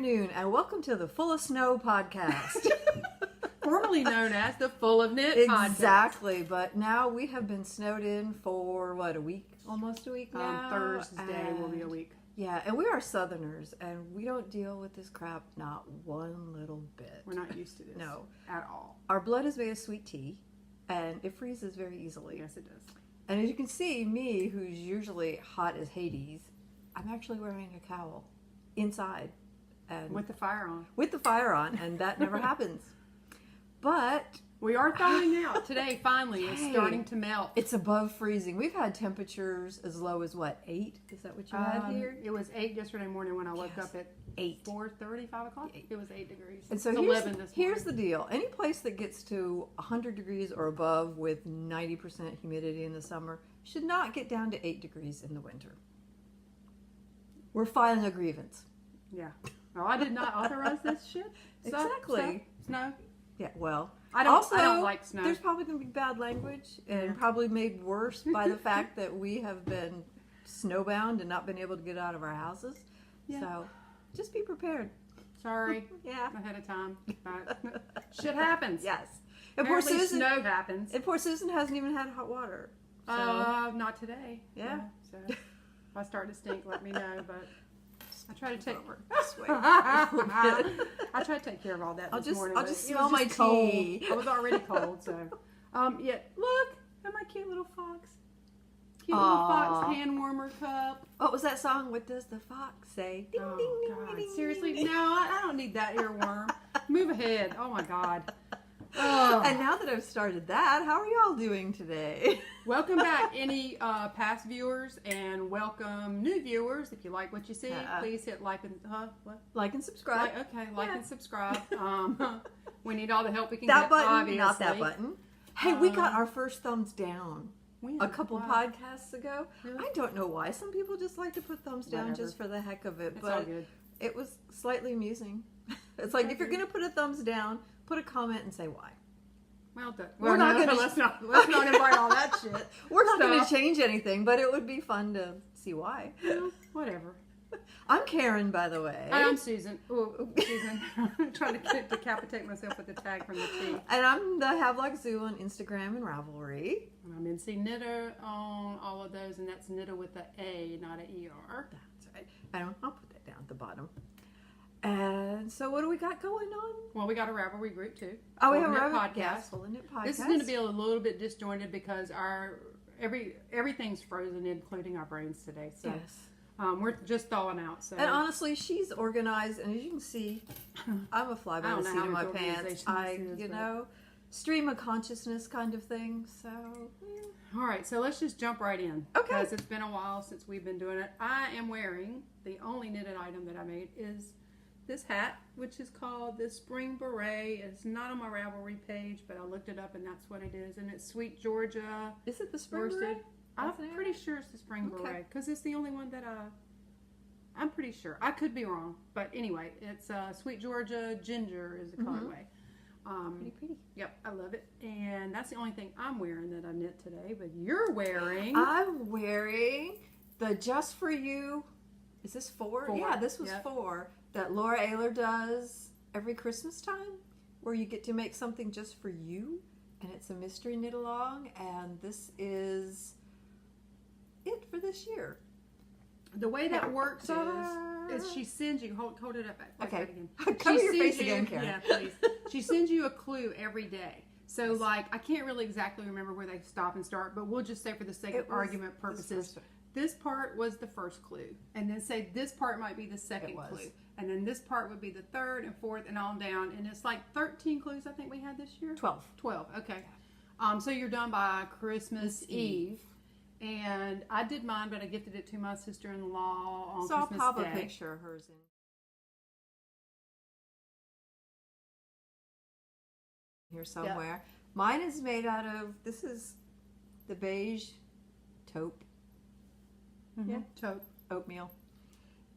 afternoon, and welcome to the Full of Snow podcast. Formerly known as the Full of Knit podcast. Exactly, but now we have been snowed in for, what, a week? Almost a week now? Thursday will be a week. Yeah, and we are Southerners, and we don't deal with this crap not one little bit. We're not used to this. No. At all. Our blood is made of sweet tea, and it freezes very easily. Yes, it does. And as you can see, me, who's usually hot as Hades, I'm actually wearing a cowl inside. And With the fire on. With the fire on, and that never happens. But we are thawing out today, finally. It's starting to melt. It's above freezing. We've had temperatures as low as, what, 8? Is that what you had here? It was 8 yesterday morning when I woke up at 8. 4:30, 5 o'clock. It was 8 degrees. And so it's 11 this here's the deal. Any place that gets to 100 degrees or above with 90% humidity in the summer should not get down to 8 degrees in the winter. We're filing a grievance. Yeah. No, I did not authorize this shit. Exactly. Snow. Yeah, well, I don't like snow. There's probably going to be bad language and probably made worse by the fact that we have been snowbound and not been able to get out of our houses. Yeah. So just be prepared. Sorry. Yeah. Ahead of time. But shit happens. Yes. And poor Susan, snow happens. And poor Susan hasn't even had hot water. So. Not today. Yeah. So if I start to stink, let me know. But I try to take I try to take care of all that this morning. I'll just smell my tea. I was already cold, so yeah. Look at my cute little fox. Cute little fox hand warmer cup. What was that song? What does the fox say? Ding, Oh ding, God! ding, ding, Seriously, ding, ding. no, I don't need that earworm. Move ahead. Oh my God. Oh. And now that I've started that, how are y'all doing today? Welcome back, any past viewers, and welcome new viewers. If you like what you see, please hit like and like and subscribe. Like and subscribe. We need all the help we can that get. Button, obviously. not that button. Hey, we got our first thumbs down a couple Wow. podcasts ago. Really? I don't know why. Some people just like to put thumbs down just for the heck of it, It's all good. it was slightly amusing. It's like if you're going to put a thumbs down, put a comment and say why. Well done. We're not going to. Let's not invite all that shit. We're not going to change anything, but it would be fun to see why. Well, whatever. I'm Karen, by the way. I'm Susan. Oh, Susan. I'm trying to decapitate myself with the tag from the tea. And I'm the Havelock Zoo on Instagram and Ravelry. And I'm NC Knitter on all of those, and that's Knitter with a A, not an ER. That's right. And I'll put that down at the bottom. And so what do we got going on? Well, we got a Ravelry group too. Oh, we have a Ravelry podcast. Yes, Full of Knit podcast. This is going to be a little bit disjointed because everything's frozen, including our brains today. So we're just thawing out. So and honestly, she's organized, and as you can see, I'm a fly by the seat of my pants. Stream of consciousness kind of thing. So all right, so let's just jump right in. Okay. Because it's been a while since we've been doing it. I am wearing the only knitted item that I made is this hat, which is called the Spring Beret. It's not on my Ravelry page, but I looked it up and that's what it is. And it's Sweet Georgia. Is it the Spring worsted. Beret? I'm pretty sure it's the Spring Beret because it's the only one that I'm pretty sure. I could be wrong, but anyway, it's Sweet Georgia Ginger is the colorway. Pretty. Yep, I love it. And that's the only thing I'm wearing that I knit today. But you're wearing. I'm wearing the Just For You. Is this 4? Yeah, this was 4. That Laura Ayler does every Christmas time, where you get to make something just for you, and it's a mystery knit along, and this is it for this year. The way that works is she sends you, hold it up. Okay. Cover your face again, Karen. Yeah, please. She sends you a clue every day. So, like, I can't really exactly remember where they stop and start, but we'll just say for the sake of argument purposes, this part was the first clue. And then say this part might be the second clue. And then this part would be the third and fourth and on down. And it's like 13 clues I think we had this year? 12. 12, okay. So you're done by Christmas Eve. And I did mine, but I gifted it to my sister-in-law on Christmas Day. So I'll pop a picture of hers in here somewhere. Yep. Mine is made out of, this is the beige taupe. Yeah, taupe. Oatmeal.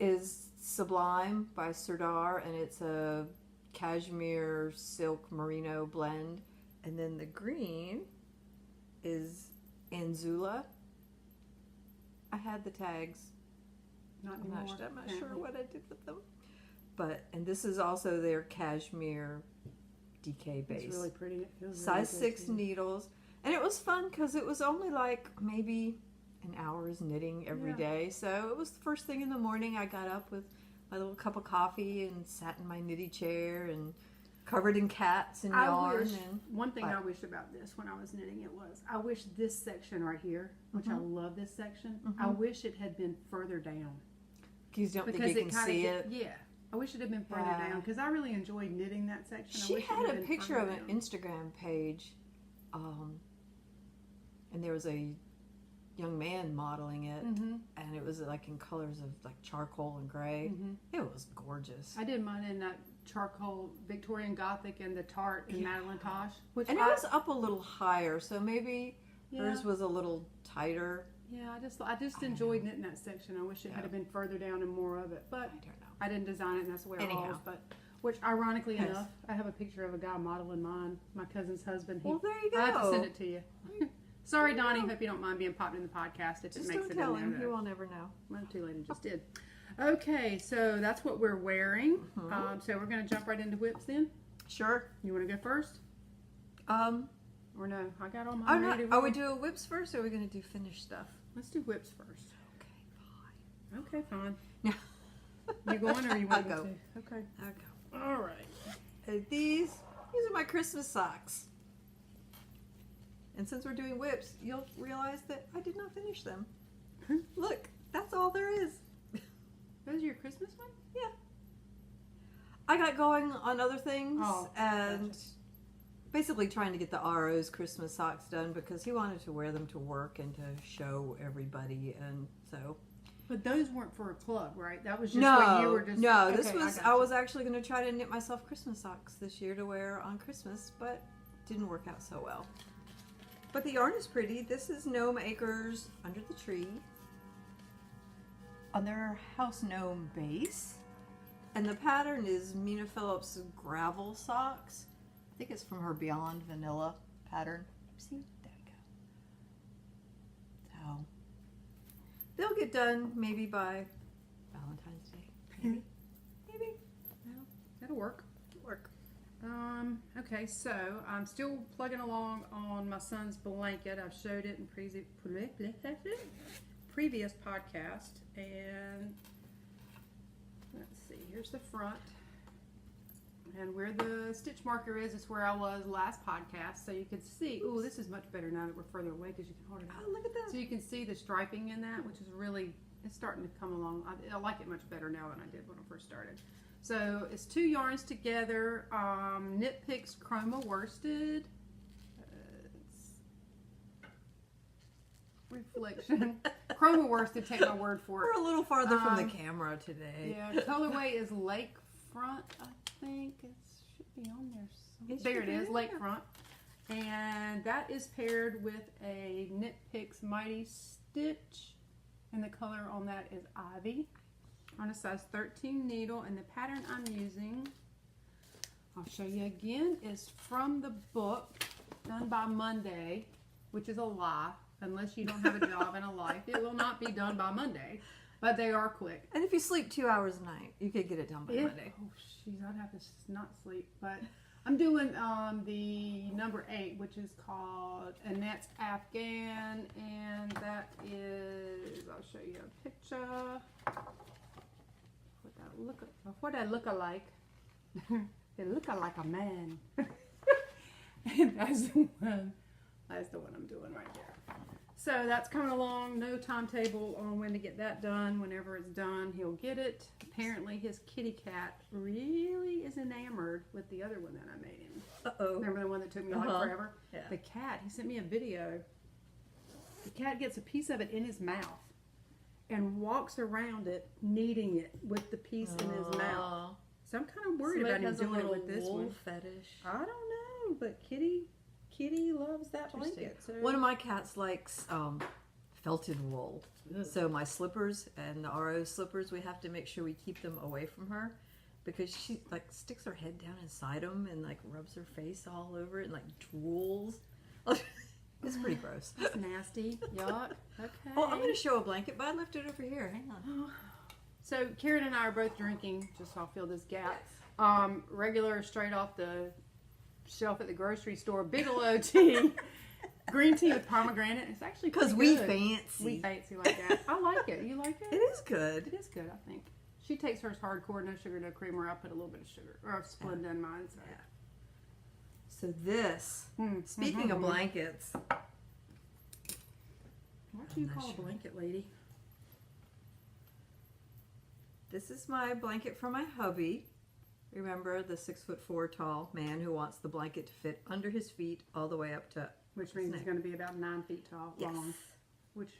Is Sublime by Serdar, and it's a cashmere silk merino blend. And then the green is Anzula. I had the tags. Not anymore. I'm not sure what I did with them. and this is also their cashmere DK base. It's really pretty. It feels Size really 6 needles. And it was fun because it was only like maybe an hour's knitting every day. So it was the first thing in the morning. I got up with my little cup of coffee and sat in my knitty chair and covered in cats and yarn. One thing I wished about this when I was knitting it was I wish this section right here, which I love this section, I wish it had been further down. You don't think you can see it? Yeah. I wish it had been further down because I really enjoyed knitting that section. She had a picture of an Instagram page, and there was a young man modeling it, and it was like in colors of like charcoal and gray. It was gorgeous. I did mine in that charcoal Victorian Gothic and the tart and Madeline Tosh. And it was up a little higher, so maybe hers was a little tighter. Yeah, I just enjoyed knitting that section. I wish it had been further down and more of it, but I don't know. I didn't design it, and that's the way it was. But which, ironically enough, I have a picture of a guy modeling mine. My cousin's husband. Well, there you go. I have to send it to you. Sorry, Donnie. Hope you don't mind being popped in the podcast. If Just it makes don't it tell in him. there, He will never know. Well, too late. It just did. Okay, so that's what we're wearing. So we're going to jump right into whips then. Sure. You want to go first? Or no? I got all Oh, mine ready. Are we doing whips first, or are we going to do finished stuff? Let's do whips first. Okay, fine. Okay, fine. You going or you want to go? Okay. I'll go. All right. These are my Christmas socks. And since we're doing whips, you'll realize that I did not finish them. Look, that's all there is. Those are your Christmas ones? Yeah. I got going on other things and basically trying to get the RO's Christmas socks done because he wanted to wear them to work and to show everybody, and so. But those weren't for a club, right? That was just what you were just. No, okay, this was. I was actually going to try to knit myself Christmas socks this year to wear on Christmas, but didn't work out so well. But the yarn is pretty. This is Gnome Acres Under the Tree on their House Gnome base. And the pattern is Mina Phillips' Gravel Socks. I think it's from her Beyond Vanilla pattern. See? There we go. So, they'll get done maybe by Valentine's Day. Maybe. Maybe. No, that'll work. It'll work. Okay, so I'm still plugging along on my son's blanket. I've showed it in previous podcast, and let's see, here's the front, and where the stitch marker is where I was last podcast, so you can see. Oh, this is much better now that we're further away because you can hold it out. Oh, look at that. So you can see the striping in that, which is really, it's starting to come along. I like it much better now than I did when I first started. So it's 2 yarns together, Knit Picks Chroma Worsted, reflection, Chroma Worsted, take my word for it. We're a little farther from the camera today. Yeah, colorway is Lakefront, I think. It should be on there. There it is, Lakefront. And that is paired with a Knit Picks Mighty Stitch, and the color on that is Ivy. On a size 13 needle, and the pattern I'm using, I'll show you again, is from the book Done by Monday, which is a lie. Unless you don't have a job and a life, it will not be done by Monday, but they are quick. And if you sleep 2 hours a night, you could get it done by Monday. Oh, jeez, I'd have to not sleep. But I'm doing the number 8, which is called Annette's Afghan, and that is, I'll show you a picture. What I look alike. It look like a man. And that's the one. That's the one I'm doing right there. So that's coming along. No timetable on when to get that done. Whenever it's done, he'll get it. Apparently, his kitty cat really is enamored with the other one that I made him. Uh-oh. Remember the one that took me like forever? Yeah. The cat. He sent me a video. The cat gets a piece of it in his mouth and walks around it, kneading it with the piece in his mouth. So I'm kind of worried about him doing it with this one. Fetish. I don't know, but Kitty loves that blanket. So. One of my cats likes felted wool. So my slippers and the RO slippers, we have to make sure we keep them away from her because she like sticks her head down inside them and like rubs her face all over it and like drools. It's pretty gross. That's nasty. Yuck. Okay. Well, I'm going to show a blanket, but I left it over here. Hang on. So Karen and I are both drinking, just so I'll fill this gap. Regular, straight off the shelf at the grocery store, Bigelow tea. Green tea with pomegranate. It's actually because we fancy. We fancy like that. I like it. You like it? It is good. It is good, I think. She takes hers hardcore, no sugar, no creamer. I put a little bit of sugar or Splenda in mine. So, so this. Speaking of blankets, what do you call a blanket, lady? This is my blanket for my hubby. Remember the 6'4" tall man who wants the blanket to fit under his feet all the way up to. Which means it's going to be about 9 feet tall. Yes. Long.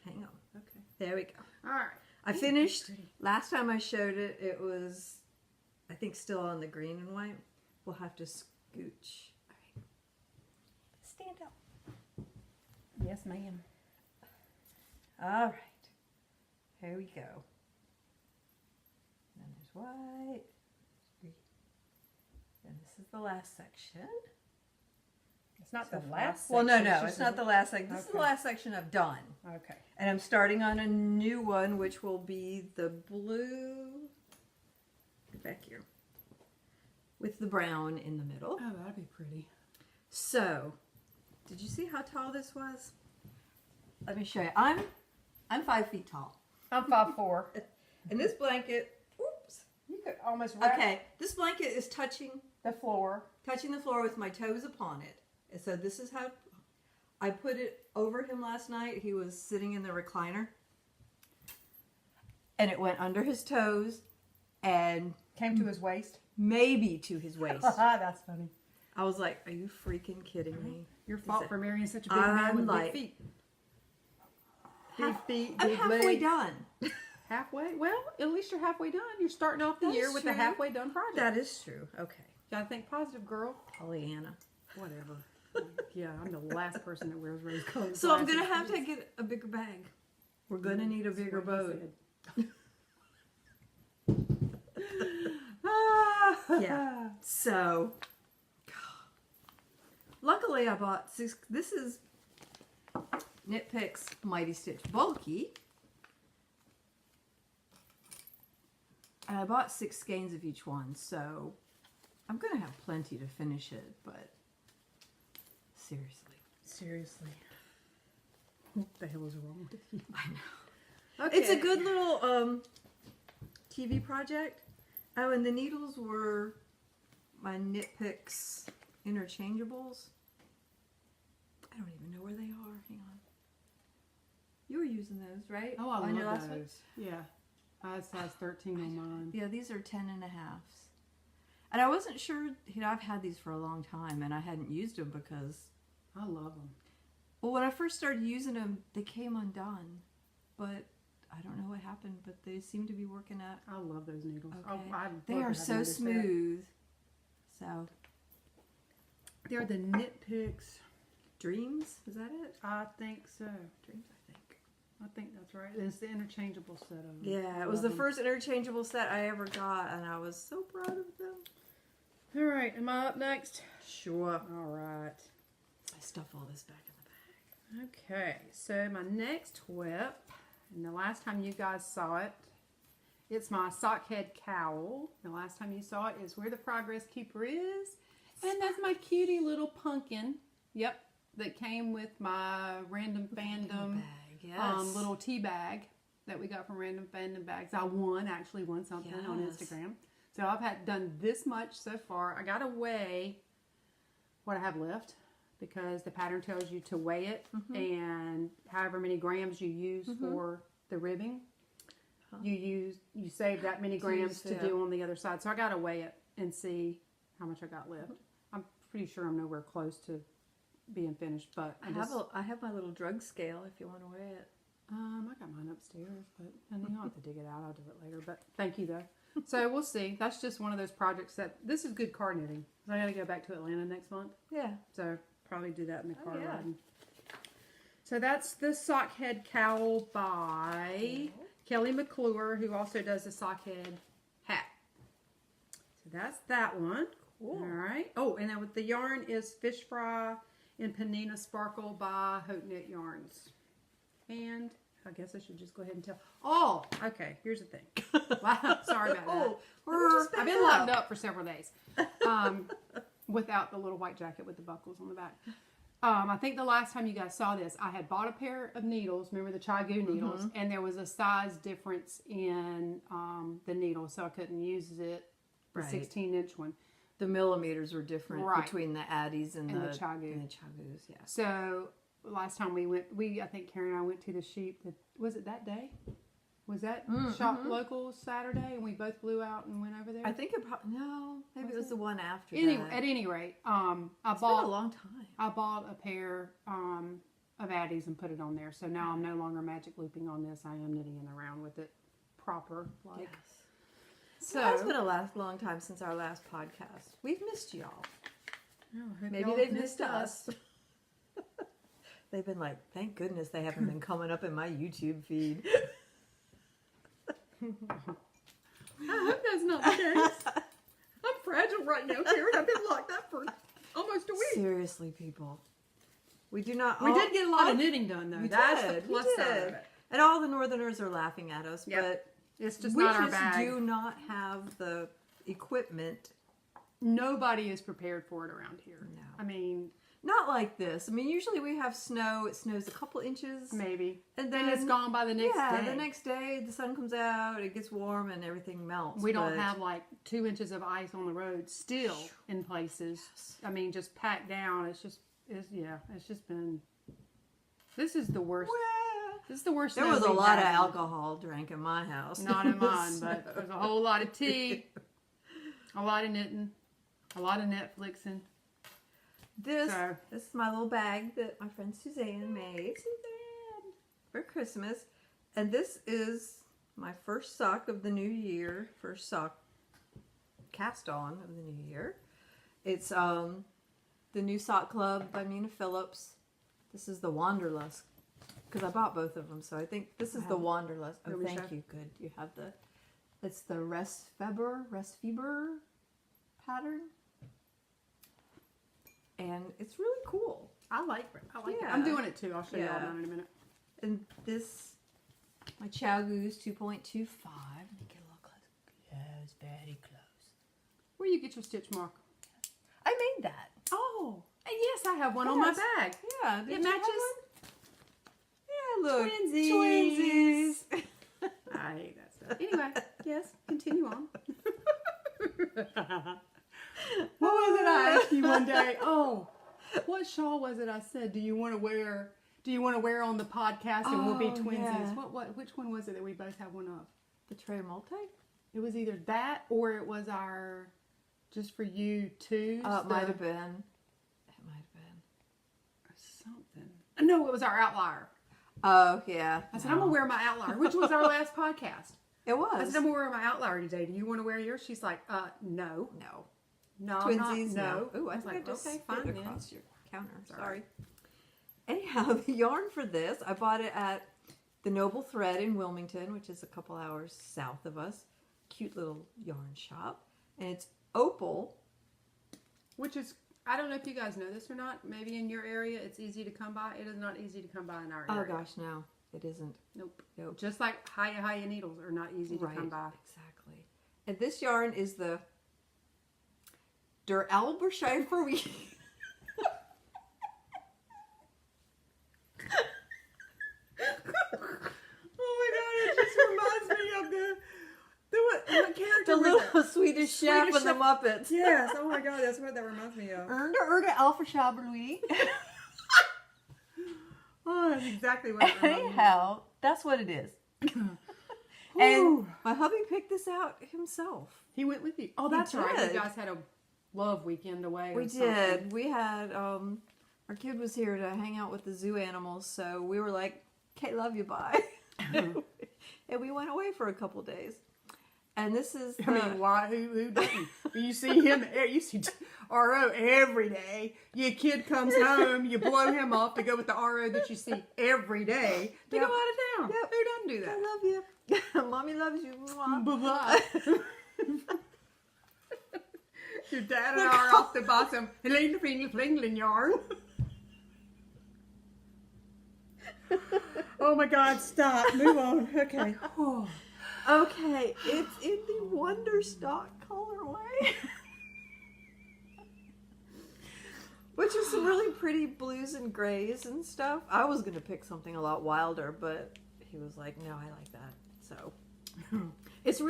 Hang on. Okay. There we go. All right. I finished. Last time I showed it, it was, I think, still on the green and white. We'll have to scooch. All right. Stand up. Yes, ma'am. All right. Here we go. And then there's white. And this is the last section. It's not the last section. Well, no, it's not the last section. This is the last section I've done. Okay. And I'm starting on a new one, which will be the blue. Get back here. With the brown in the middle. Oh, that'd be pretty. So, did you see how tall this was? Let me show you. I'm 5 feet tall. I'm 5'4". And this blanket, oops. You could almost wrap Okay, this blanket is touching the floor. the floor with my toes upon it. And so this is how I put it over him last night. He was sitting in the recliner. And it went under his toes and Came to his waist. maybe to his waist. That's funny. I was like, are you freaking kidding me? Your fault for marrying such a big I'm man with like- big feet. Big feet, I'm big halfway legs. done. Halfway? Well, at least you're halfway done. You're starting off the That year is with true. a halfway done project. That is true. Okay. Gotta think positive, girl. Pollyanna. Whatever. Yeah, I'm the last person that wears rose-colored So I'm going to glasses. have to get a bigger bag. We're going to need a bigger That's what boat. he said. Yeah. So, luckily I bought 6. This is Knit Picks Mighty Stitch Bulky. And I bought 6 skeins of each one, so I'm going to have plenty to finish it, but seriously. What the hell is wrong with you? I know. Okay. It's a good little TV project. Oh, and the needles were my Knit Picks interchangeables. I don't even know where they are. Hang on. You were using those, right? Oh, I On your love last one? those. Yeah. I had size 13 on mine. Yeah, these are 10 and a halves. And I wasn't sure, I've had these for a long time and I hadn't used them because, I love them. well, when I first started using them, they came undone. But I don't know what happened, but they seem to be working out. I love those needles. Okay. Oh, They are so smooth. So, They're the Knit Picks. Dreams, is that it? I think so. Dreams, I think. I think that's right. It's the interchangeable set of them. Yeah, it was the first interchangeable set I ever got, and I was so proud of them. All right, am I up next? Sure. All right. I stuff all this back in the bag. Okay, so my next whip, and the last time you guys saw it, it's my sock head cowl. The last time you saw it is where the progress keeper is. And that's my cutie little pumpkin. Yep, that came with my Random Fandom Bag, yes. little tea bag that we got from Random Fandom Bags. I actually won something on Yes. Instagram. So I've done this much so far. I gotta weigh what I have left because the pattern tells you to weigh it and however many grams you use for the ribbing, you save that many grams to do on the other side. So I gotta weigh it and see how much I got left. I'm pretty sure I'm nowhere close to being finished, but I have my little drug scale if you want to weigh it. I got mine upstairs, but I'll have to dig it out. I'll do it later. But thank you though. So we'll see. That's just one of those projects that this is good card knitting. I got to go back to Atlanta next month, Yeah. so probably do that in the car yeah. riding. So that's the sock head cowl by Kelly McClure, who also does the sock head hat. So that's that one. Cool. All right. Oh, and then with the yarn is Fish Fry in Panina Sparkle by Hope Knit Yarns. And I guess I should just go ahead and tell. Oh, okay. Here's the thing. Wow, sorry about that. I've been locked up for several days without the little white jacket with the buckles on the back. I think the last time you guys saw this, I had bought a pair of needles. Remember the Chai-Goo needles? And there was a size difference in the needle, so I couldn't use it. The 16-inch one. The millimeters were different between the Addies and the Chai-Goos. Yeah. So last time we went, I think Karen and I went to the sheep. Was it that day? Was that Shop Local Saturday, and we both blew out and went over there? I think maybe it was the one after. Anyway, at any rate, it's been a long time. I bought a pair of Addies and put it on there. So now I'm no longer magic looping on this. I am knitting around with it proper. Yes. So it's been a long time since our last podcast. We've missed y'all. Maybe they've missed us. They've been like, thank goodness they haven't been coming up in my YouTube feed. I hope that's not the case. I'm fragile right now, Karen. I've been locked up for almost a week. Seriously, people. We do not. We did get a lot of knitting done, though. That's the plus side of it. And all the Northerners are laughing at us, but it's just not our bag. We just do not have the equipment. Nobody is prepared for it around here. No. I mean, not like this. I mean, usually we have snow. It snows a couple inches. Maybe. And then it's gone by the next day. Yeah, the next day the sun comes out, it gets warm, and everything melts. We don't have like 2 inches of ice on the road still in places. I mean, just packed down. It's just been, this is the worst. Well, this is the worst. There was a lot of alcohol drank in my house. Not in mine, but there's a whole lot of tea, a lot of knitting, a lot of Netflixing. This is my little bag that my friend Suzanne made for Christmas. And this is my first sock of the new year. First sock cast on of the new year. It's the new sock club by Mina Phillips. This is the Wanderlust. Because I bought both of them. So I think this is the Wanderlust. Oh, thank you. Good. You have it's the Restfeber pattern. And it's really cool. I like it. I'm doing it too. I'll show you all mine in a minute. And this, my Chai-Goos 2.25. Let me get a little close. Very close. Where you get your stitch mark? I made that. Oh, yes, I have one on my bag. Yeah, it matches. Yeah, look. Twinsies. I hate that stuff. Anyway, yes, continue on. What was it I asked you one day? Oh, what shawl was it I said, do you want to wear on the podcast and we'll be twinsies? Yeah. Which one was it that we both have one of? The Tre Multi? It was either that or it was our Just For You too. It might have been. Or something. No, it was our Outlier. Oh, yeah. I said, I'm going to wear my Outlier, which was our last podcast. It was. I said, I'm going to wear my Outlier today. Do you want to wear yours? She's like, no. No, Twinsies, no. Ooh, I was like, just okay, fine across your counter. Sorry. Anyhow, the yarn for this, I bought it at the Noble Thread in Wilmington, which is a couple hours south of us. Cute little yarn shop. And it's Opal. Which is, I don't know if you guys know this or not. Maybe in your area it's easy to come by. It is not easy to come by in our area. Oh gosh, no. It isn't. Nope. Just like Hiya needles are not easy to come by. Exactly. And this yarn is the Der Alberscheifer Week. Oh my god, it just reminds me of what character the little Swedish chef and the Muppets. Yes, oh my god, that's what that reminds me of. Der Alberscheifer Week. Oh, that's exactly what it reminds me of. Anyhow, that's what it is. And my hubby picked this out himself. He went with you. Oh, that's right. You guys had a love weekend away. We did. We had our kid was here to hang out with the zoo animals, so we were like, "Okay, love you, bye." And we went away for a couple days. And this is I mean, why? Who doesn't? You see him. You see RO every day. Your kid comes home. You blow him off to go with the RO that you see every day to go out of town. Yep. Who doesn't do that? I love you. Mommy loves you. Bye-bye. Your dad and I are off to buy some Helene Flinglin yarn. Oh Oh my God, stop. Move on. Okay. Okay, it's in the Wonderstock colorway. Which is some really pretty blues and grays and stuff. I was going to pick something a lot wilder, but he was like, no, I like that. So it's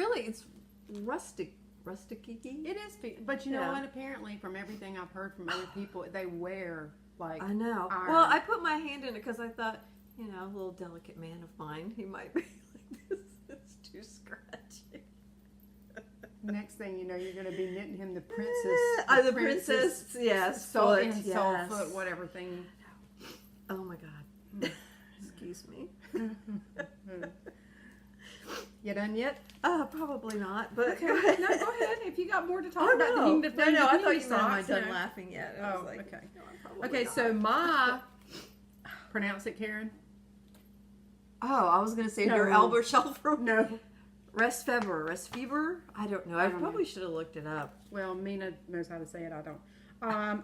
rustic. Rusticy. It is, but you know what? Apparently, from everything I've heard from other people, they wear like. I know. Iron. Well, I put my hand in it because I thought, a little delicate man of mine, he might be like this. It's too scratchy. Next thing you know, you're going to be knitting him the princess. The princess, yes, soul foot, whatever thing. Oh my God. Excuse me. You done yet? Probably not. But okay. Go ahead. No, go ahead. If you got more to talk about, no. I thought you meant am I done laughing yet? I was like, okay. No, okay, not. so my pronounce it, Karen. Oh, I was gonna say your Albert Shelfer. No. Resfever? I don't know. I probably should have looked it up. Well, Mina knows how to say it. I don't.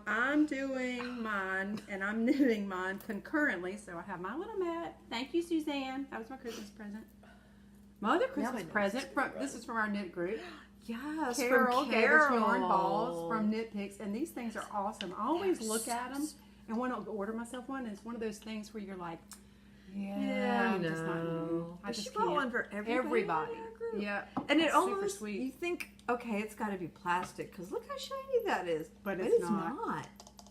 I'm doing mine, and I'm knitting mine concurrently. So I have my little mat. Thank you, Suzanne. That was my Christmas present. My other Christmas present. This is from our knit group. Yes, Carol gave us yarn balls from Knit Picks, and these things are awesome. I always look at them and want to order myself one. It's one of those things where you're like, I'm just not new. I just bought one for everybody. Yeah, and it almost super sweet. You think, okay, it's got to be plastic because look how shiny that is, but it's not.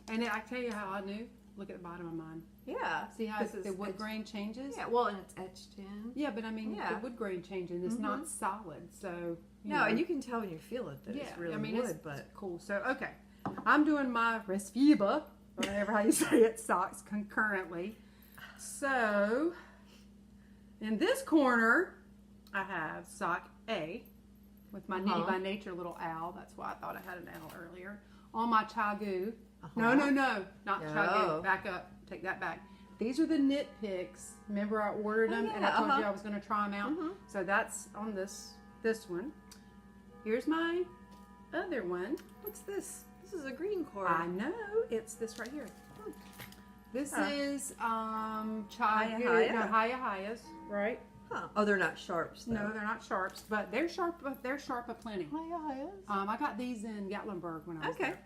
And I tell you how I knew. Look at the bottom of mine. Yeah. See how the wood grain changes? Yeah, well, and it's etched in. Yeah, but I mean, the wood grain changes. It's not solid, so... and you can tell when you feel it that it's really wood, it's cool. So, okay. I'm doing my Resfiba, whatever how you say it, socks concurrently. So, in this corner, I have sock A with my Knitty by Nature little owl. That's why I thought I had an owl earlier. On my Chagoo. No, not Chagoo. Back up. Take that back. These are the Knit Picks. Remember I ordered them and I told you I was going to try them out. So that's on this one. Here's my other one. What's this? This is a green cord. I know. It's this right here. This is Chagoo. No, Hayas, right? Huh. Oh, they're not sharps, though. No, they're not sharps, but they're sharp. They're sharp aplenty. I got these in Gatlinburg when I was there.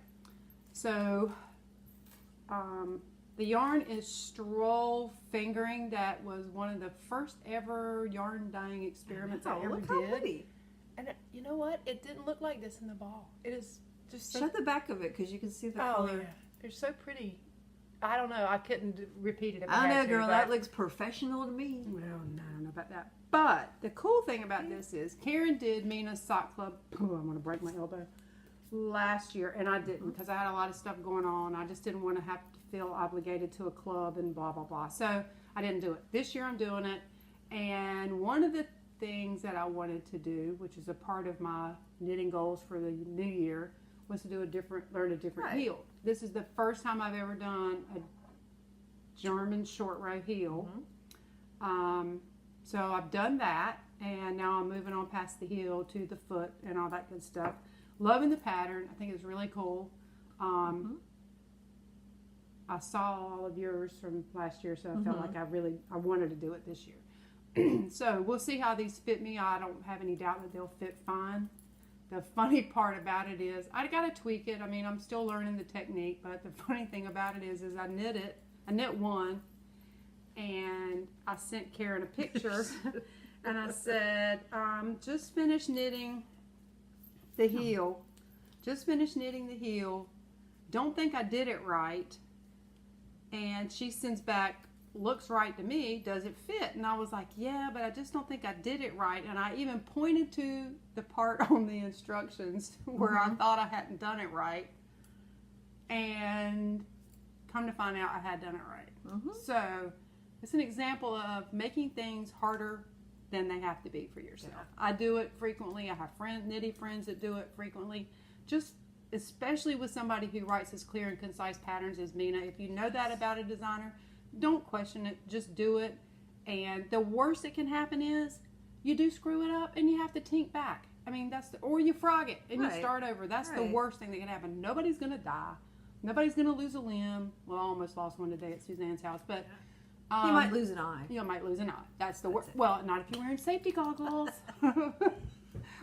So, the yarn is Stroll Fingering. That was one of the first ever yarn dyeing experiments I ever did. Pretty. And you know what? It didn't look like this in the ball. It is just so... Shut the back of it because you can see the color. Yeah. They're so pretty. I don't know. I couldn't repeat it if I know, girl. That looks professional to me. Well, no, I don't know about that. But the cool thing about this is Karen did Mina's Sock Club. Oh, I'm going to break my elbow. Last year, and I didn't because I had a lot of stuff going on. I just didn't want to have to feel obligated to a club and blah, blah, blah. So I didn't do it. This year I'm doing it. And one of the things that I wanted to do, which is a part of my knitting goals for the new year, was to learn a different heel. This is the first time I've ever done a German short row heel. So I've done that, and now I'm moving on past the heel to the foot and all that good stuff. Loving the pattern. I think it's really cool. I saw all of yours from last year, so I felt like I wanted to do it this year. So we'll see how these fit me. I don't have any doubt that they'll fit fine. The funny part about it is I got to tweak it. I mean, I'm still learning the technique, but the funny thing about it is I knit one, and I sent Karen a picture, and I said, just finished knitting the heel. Just finished knitting the heel. Don't think I did it right. And she sends back, looks right to me. Does it fit? And I was like, yeah, but I just don't think I did it right. And I even pointed to the part on the instructions where I thought I hadn't done it right. And come to find out I had done it right. So it's an example of making things harder than they have to be for yourself. I do it frequently. I have knitty friends that do it frequently. Just especially with somebody who writes as clear and concise patterns as Mina. If you know that about a designer, don't question it. Just do it. And the worst that can happen is you do screw it up and you have to tink back. I mean, or you frog it and you start over. That's the worst thing that can happen. Nobody's going to die. Nobody's going to lose a limb. Well, I almost lost one today at Suzanne's house, but You might lose an eye. You might lose an eye. That's the word. Well, not if you're wearing safety goggles.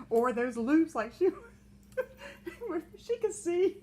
Or those loops like she can see.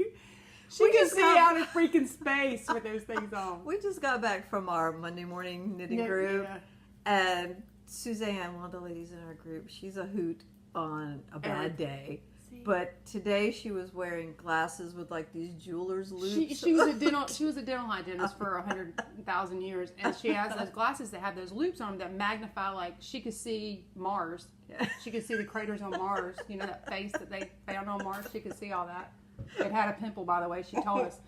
She can see out in freaking space with those things on. We just got back from our Monday morning knitting group. Yeah. And Suzanne, one of the ladies in our group, she's a hoot on a bad day. But today she was wearing glasses with like these jeweler's loops. She was a dental hygienist for 100,000 years, and she has those glasses that have those loops on them that magnify. Like she could see Mars. Yeah. She could see the craters on Mars. You know that face that they found on Mars. She could see all that. It had a pimple, by the way. She told us.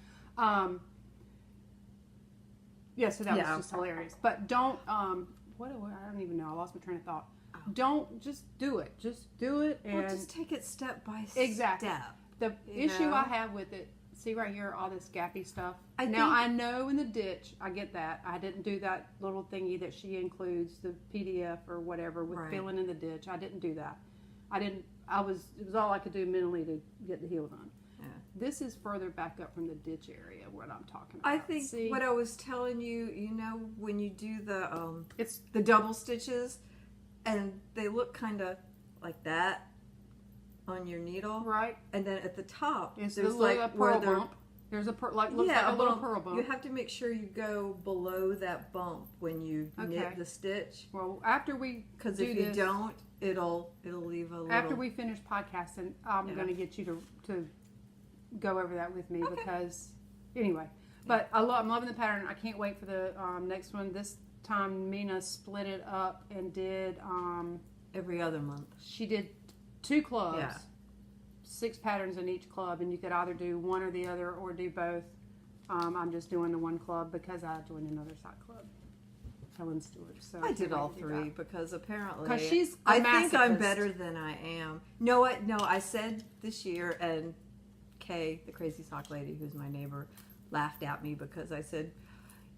Yeah, so that was just hilarious. But don't. I don't even know. I lost my train of thought. Don't just do it. Just do it, and just take it step by step. The issue know? I have with it, see right here, all this gappy stuff. I know in the ditch, I get that. I didn't do that little thingy that she includes, the PDF or whatever, with filling in the ditch. I didn't do that. It was all I could do mentally to get the heel done. Yeah. This is further back up from the ditch area, what I'm talking about. I think what I was telling you, when you do the double stitches, and they look kind of like that on your needle, right? And then at the top, there's like a pearl bump. There's a looks like a little pearl bump. You have to make sure you go below that bump when you knit the stitch. Well, after we because if you don't, it'll leave a little. After we finish podcasting, I'm going to get you to go over that with me because anyway. But I'm loving the pattern. I can't wait for the next one. This time Mina split it up and did every other month. She did 2 clubs, 6 patterns in each club, and you could either do one or the other or do both. I'm just doing the one club because I joined another sock club, Helen Stewart. So I did all 3 because apparently I think I'm better than I am. No, I said this year, and Kay, the crazy sock lady, who's my neighbor, laughed at me because I said,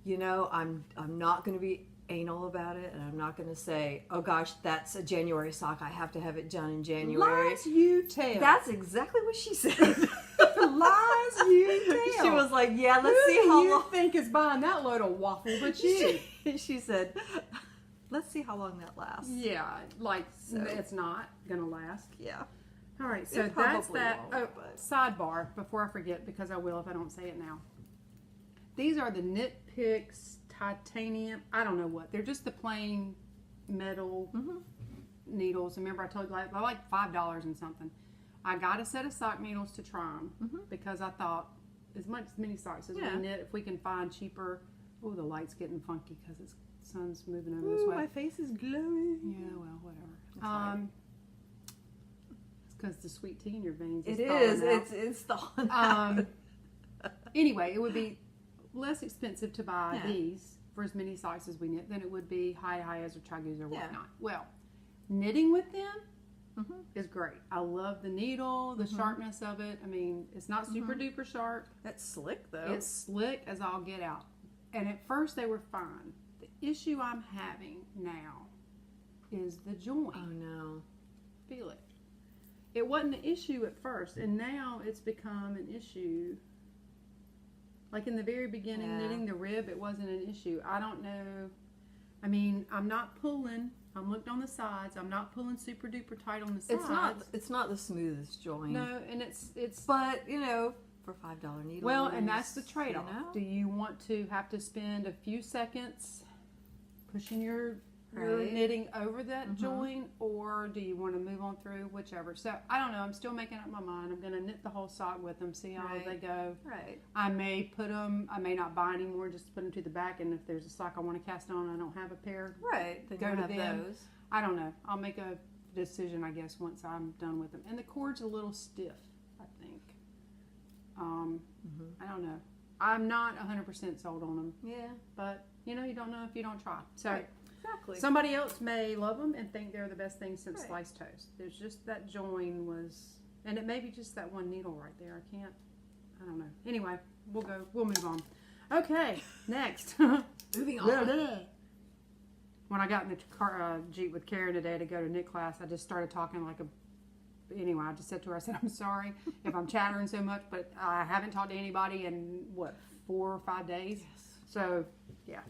I'm not going to be anal about it, and I'm not going to say, oh gosh, that's a January sock, I have to have it done in January. Lies you tell. That's exactly what she said. Lies you tell. She was like, yeah, let's see how long you think is buying that load of waffle, but you. She said, let's see how long that lasts. Yeah, it's not going to last. Yeah. All right, so that's that. Sidebar, before I forget, because I will if I don't say it now. These are the Knit Picks titanium. I don't know what. They're just the plain metal needles. Remember I told you they're like $5 and something. I got a set of sock needles to try them because I thought as many socks as we knit, if we can find cheaper. Oh, the light's getting funky because the sun's moving over this way. My face is glowing. Yeah, well, whatever. It's because the sweet tea in your veins is It's thawing out. Anyway, it would be less expensive to buy these for as many socks as we knit than it would be high-as or chagus or whatnot. Well, knitting with them is great. I love the needle, the sharpness of it. I mean, it's not super duper sharp. That's slick though. It's slick as all get out. And at first they were fine. The issue I'm having now is the join. Oh no. Feel it. It wasn't an issue at first, and now it's become an issue. Like in the very beginning, knitting the rib, it wasn't an issue. I don't know. I mean, I'm not pulling. I'm looked on the sides. I'm not pulling super duper tight on the sides. It's not the smoothest join. No, and it's. But for $5 needles. Well, and that's the trade-off. Do you want to have to spend a few seconds pushing your knitting over that join, or do you want to move on through? Whichever. So I don't know. I'm still making up my mind. I'm going to knit the whole sock with them, see how they go. Right. I may put them. I may not buy anymore. Just put them to the back. And if there's a sock I want to cast on, I don't have a pair. Right. Then go to them. Those. I don't know. I'll make a decision, I guess, once I'm done with them. And the cord's a little stiff, I think. I don't know. I'm not 100% sold on them. Yeah. But you don't know if you don't try. So. Right. Exactly. Somebody else may love them and think they're the best thing since sliced toast. There's just that join was, and it may be just that one needle right there. I don't know. Anyway, we'll move on. Okay, next. Moving on. When I got in the Jeep with Karen today to go to knit class, I just started talking anyway, I just said to her, I said, I'm sorry if I'm chattering so much, but I haven't talked to anybody in 4 or 5 days. Yes. So, yeah.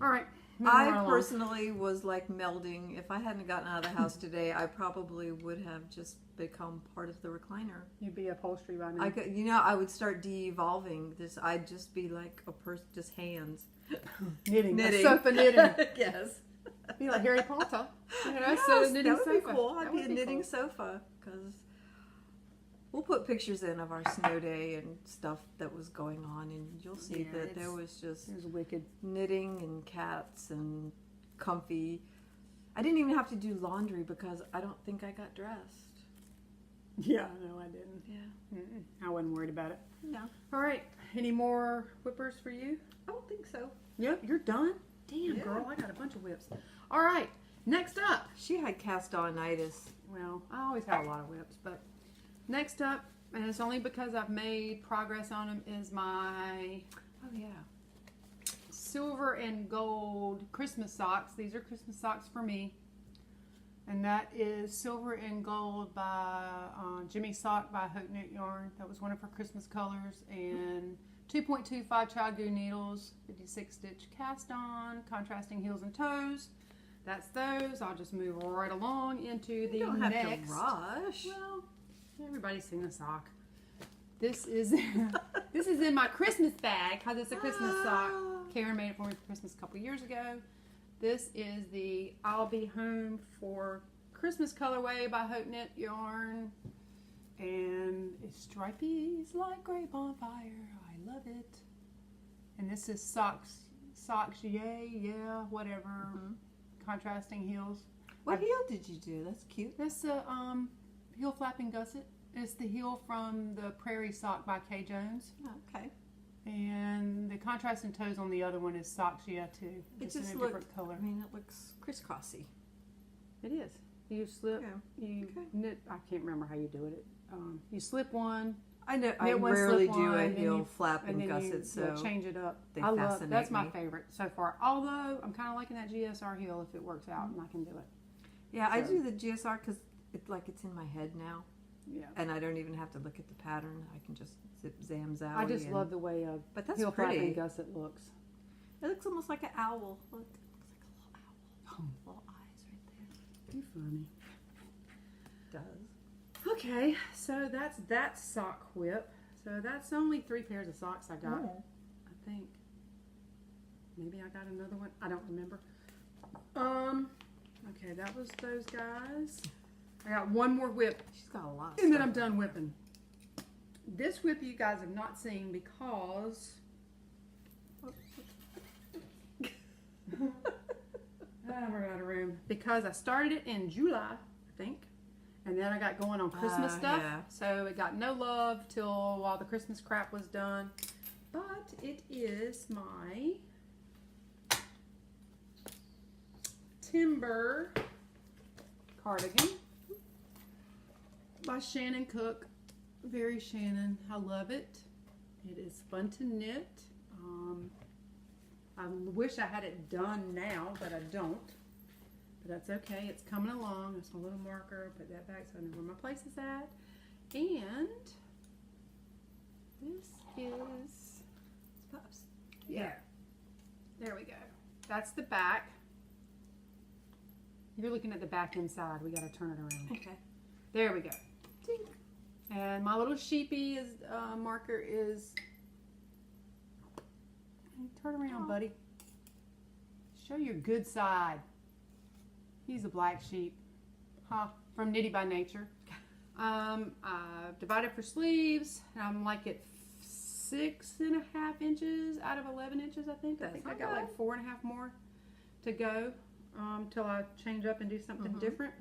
All right. I personally was like melding. If I hadn't gotten out of the house today, I probably would have just become part of the recliner. You'd be upholstery by now. I could, you know, I would start de-evolving. This, I'd just be like a person, just hands. Knitting. Sofa knitting. Yes. Be like Harry Potter. You know, Yes, so knitting that would sofa. be cool. I'd That be would a knitting cool. sofa because we'll put pictures in of our snow day and stuff that was going on, and you'll see Yeah, that there was just It was wicked. knitting and cats and comfy. I didn't even have to do laundry because I don't think I got dressed. Yeah, no, I didn't. Yeah. I wasn't worried about it. No. All right. Any more whippers for you? I don't think so. Yep, you're done. Damn, Yeah. girl, I got a bunch of whips. All right. Next up. She had cast-on-itis. Well, I always have a lot of whips, but next up, and it's only because I've made progress on them, is my Oh, yeah. silver and gold Christmas socks. These are Christmas socks for me. And that is Silver and Gold by Jimmy Sock by Hope Knit Yarn. That was one of her Christmas colors. And 2.25 child goo needles, 56 stitch cast on, contrasting heels and toes. That's those. I'll just move right along into the You don't have next. to rush. Well, everybody's seen a sock. This is this is in my Christmas bag because it's a Christmas sock. Karen made it for me for Christmas a couple years ago. This is the I'll Be Home for Christmas colorway by Hope Knit Yarn. And it's stripes like grape on fire. I love it. And this is socks, yay, yeah, whatever. Contrasting heels. What heel did you do? That's cute. That's a heel flapping gusset. It's the heel from the Prairie Sock by Kay Jones. Oh, okay. And the contrasting toes on the other one is socks, yeah, too. It in just a looked, different color. I mean, it looks crisscrossy. It is. You slip, Yeah. you Okay. knit, I can't remember how you do it. You slip one, I know. I knit one, rarely slip do one, a and then heel you- flap and and then gusset, you so change it up. they I love, fascinate that's my me. favorite so far. Although, I'm kind of liking that GSR heel if it works out and I can do it. yeah, I So- do the GSR because it's in my head now, Yeah. and I don't even have to look at the pattern. I can just zip zams out. I just love the way a But that's heel pretty. flapping gusset looks. It looks almost like an owl. Look, it looks like a little owl. Little eyes right You're funny. there. It does. Okay, so that's that sock whip. So that's only 3 pairs of socks I got. I think. Maybe I got another one. I don't remember. Okay, that was those guys. I got one more whip, She's got a lot. and then I'm done whipping. This whip you guys have not seen because we're out of room. Because I started it in July, I think. And then I got going on Christmas stuff. Yeah. So it got no love till all the Christmas crap was done. But it is my Timber cardigan by Shannon Cook. Very Shannon. I love it. It is fun to knit. I wish I had it done now, but I don't. But that's okay. It's coming along. It's my little marker. Put that back so I know where my place is at. And this is, yeah. There we go. That's the back. You're looking at the back inside. We got to turn it around. Okay. There we go. Ding. And my little sheepy is marker is. Turn around, buddy. Show your good side. He's a black sheep. From Knitty by Nature. I divided for sleeves. And I'm like at 6.5 inches out of 11 inches, I think. I think I got like 4.5 more to go till I change up and do something different.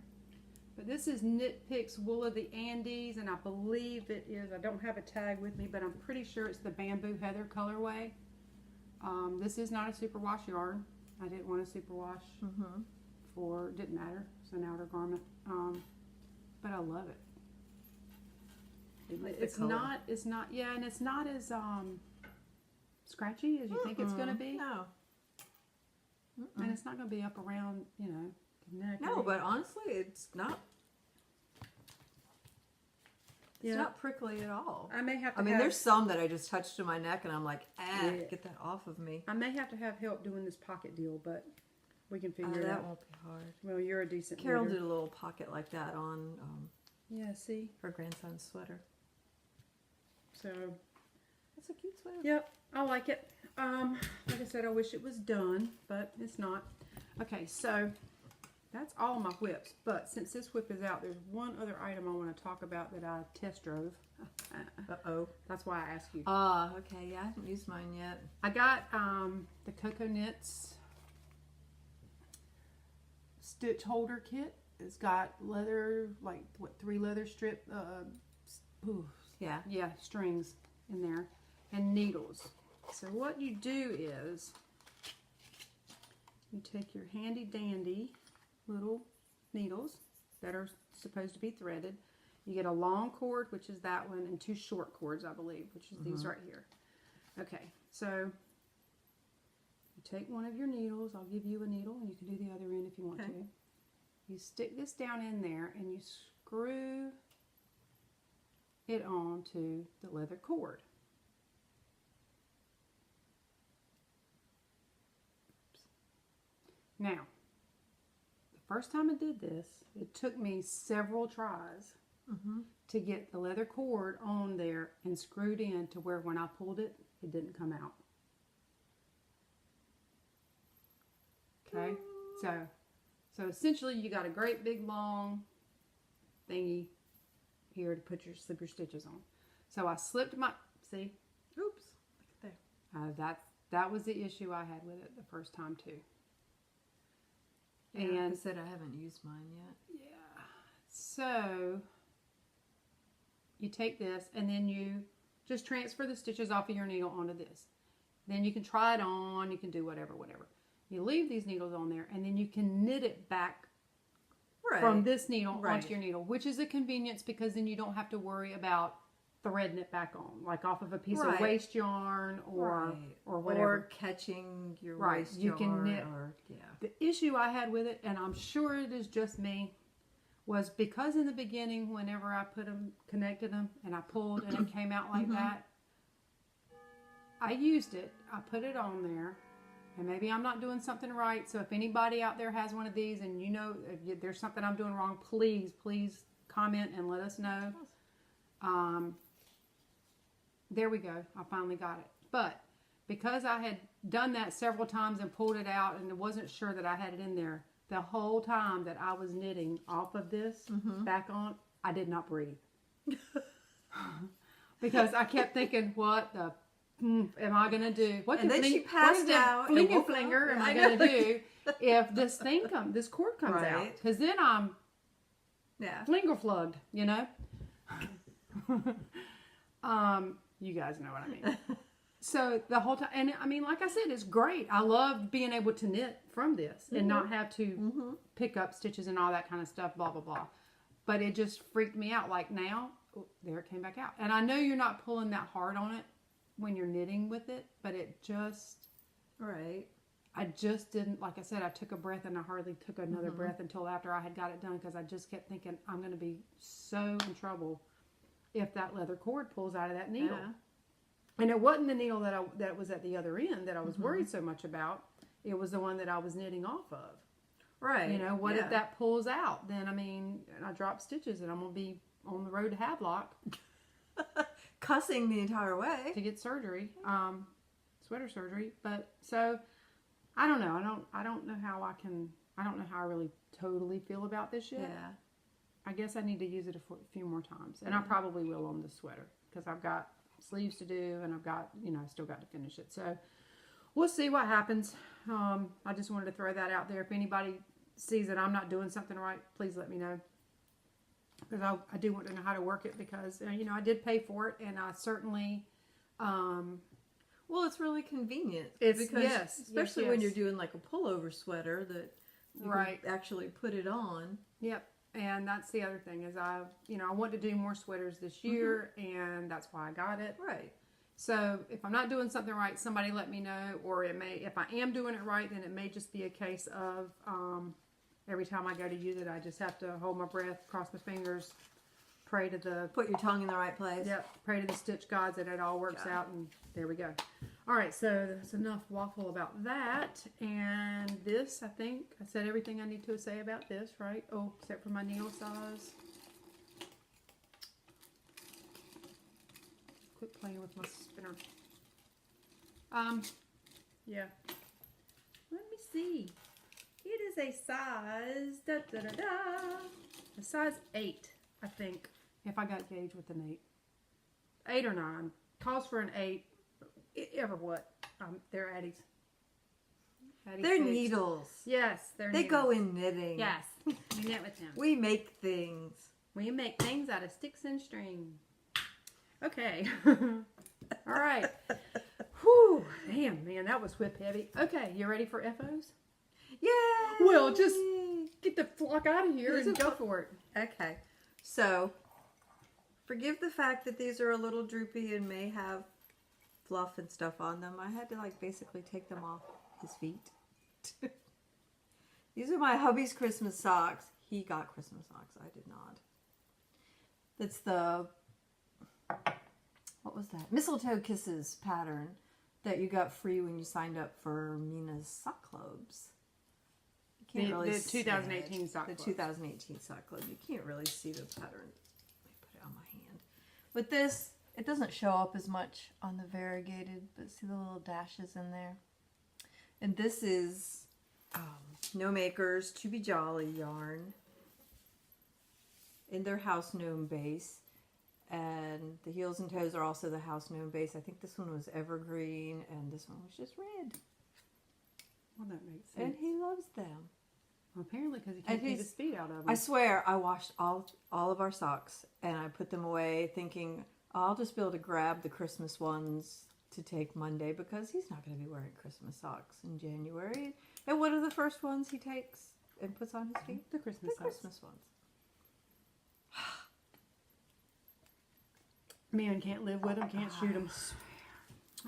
But this is Knit Picks Wool of the Andes, and I believe it is, I don't have a tag with me, but I'm pretty sure it's the Bamboo Heather colorway. This is not a superwash yarn. I didn't want a superwash for, didn't matter. It's an outer garment. But I love it. It's not, yeah, and it's not as scratchy as you think it's going to be. No. And it's not going to be up around, you know, the neck. No, but honestly, it's not. It's not prickly at all. I may have to I mean, there's some that I just touched to my neck and I'm like, get that off of me. I may have to have help doing this pocket deal, but we can figure it out. That won't be hard. Well, you're a decent Carol knitter. did a little pocket like that on Yeah, see? her grandson's sweater. So, That's a cute sweater. yep, I like it. Like I said, I wish it was done, but it's not. Okay, so that's all my whips. But since this whip is out, there's one other item I want to talk about that I test drove. Uh-oh. That's why I asked you. Okay. Yeah, I haven't used mine yet. I got the Cocoa Knits stitch holder kit. It's got leather, like, 3 leather strip, Yeah. strings in there, and needles. So what you do is you take your handy dandy little needles that are supposed to be threaded. You get a long cord, which is that one, and 2 short cords, I believe, which is these right here. Okay, so you take one of your needles. I'll give you a needle, and you can do the other end if you want to. You stick this down in there, and you screw it onto the leather cord. Now, the first time I did this, it took me several tries to get the leather cord on there and screwed in to where when I pulled it, it didn't come out. Okay, so essentially you got a great big long thingy here to slip your stitches on. So I slipped my, see? Oops. Look at there. That was the issue I had with it the first time too. Yeah, And like I said, I haven't used mine yet. yeah, so you take this and then you just transfer the stitches off of your needle onto this. Then you can try it on, you can do whatever. You leave these needles on there and then you can knit it back from this needle onto your needle, which is a convenience because then you don't have to worry about threading it back on, like off of a piece of waste yarn or whatever. Or catching your waste yarn. You can knit. Yeah. The issue I had with it, and I'm sure it is just me, was because in the beginning, whenever I connected them, and I pulled and it came out like that, I used it, I put it on there, and maybe I'm not doing something right, so if anybody out there has one of these and you know if there's something I'm doing wrong, please comment and let us know. There we go. I finally got it. But because I had done that several times and pulled it out and wasn't sure that I had it in there, the whole time that I was knitting off of this back on, I did not breathe. Because I kept thinking, what the am I going to do? What and then she passed out. Flinger am I going to do if this cord comes out? Because then I'm flinger flugged, you know? You guys know what I mean. So the whole time, and I mean, like I said, it's great. I love being able to knit from this and not have to pick up stitches and all that kind of stuff, blah, blah, blah. But it just freaked me out. Like now, there it came back out. And I know you're not pulling that hard on it when you're knitting with it, but it just, I just didn't, like I said, I took a breath and I hardly took another breath until after I had got it done because I just kept thinking, I'm going to be so in trouble if that leather cord pulls out of that needle. Yeah. And it wasn't the needle that was at the other end that I was worried so much about. It was the one that I was knitting off of. Right. You know, what if that pulls out? Then, I mean, I drop stitches and I'm going to be on the road to Havelock. Cussing the entire way. To get surgery. Sweater surgery. But, so, I don't know. I don't know how I really totally feel about this yet. Yeah. I guess I need to use it a few more times. And I probably will on the sweater. Because I've got sleeves to do and I've got, I still got to finish it. So we'll see what happens. I just wanted to throw that out there. If anybody sees that I'm not doing something right, please let me know. Because I do want to know how to work it because, I did pay for it and I certainly... well, it's really convenient. Especially when you're doing like a pullover sweater that you can actually put it on. Yep. And that's the other thing is I want to do more sweaters this year and that's why I got it. Right. So if I'm not doing something right, somebody let me know. Or if I am doing it right, then it may just be a case of every time I go to use it, I just have to hold my breath, cross my fingers, pray to the Put your tongue in the right place. Yep. Pray to the stitch gods that it all works out, and there we go. All right, so that's enough waffle about that. And this, I think I said everything I need to say about this, right? Oh, except for my needle size. Quit playing with my spinner. Yeah. Let me see. It is a size, a size 8, I think. If I got gauge with an 8. 8 or 9. Calls for an 8. Ever what? They're Addie's. They're needles. Yes, they go in knitting. Yes, we knit with them. We make things. We make things out of sticks and string. Okay. All right. Whew. Damn, man, that was whip heavy. Okay, you ready for FOs? Yay! Well, just get the flock out of here and go for it. Okay. So, forgive the fact that these are a little droopy and may have fluff and stuff on them. I had to basically take them off his feet. These are my hubby's Christmas socks. He got Christmas socks. I did not. That's the, what was that? Mistletoe Kisses pattern that you got free when you signed up for Mina's sock clubs. You can't really see 2018 sock club. The 2018 sock club. You can't really see the pattern. Let me put it on my hand. With this, it doesn't show up as much on the variegated, but see the little dashes in there? And this is No Makers To Be Jolly yarn in their house gnome base. And the heels and toes are also the house gnome base. I think this one was evergreen and this one was just red. Well, that makes sense. And he loves them. Well, apparently because he can't keep his feet out of them. I swear, I washed all of our socks and I put them away thinking, I'll just be able to grab the Christmas ones to take Monday because he's not going to be wearing Christmas socks in January. And what are the first ones he takes and puts on his feet? The Christmas socks. Christmas ones. Man can't live with them, can't shoot them.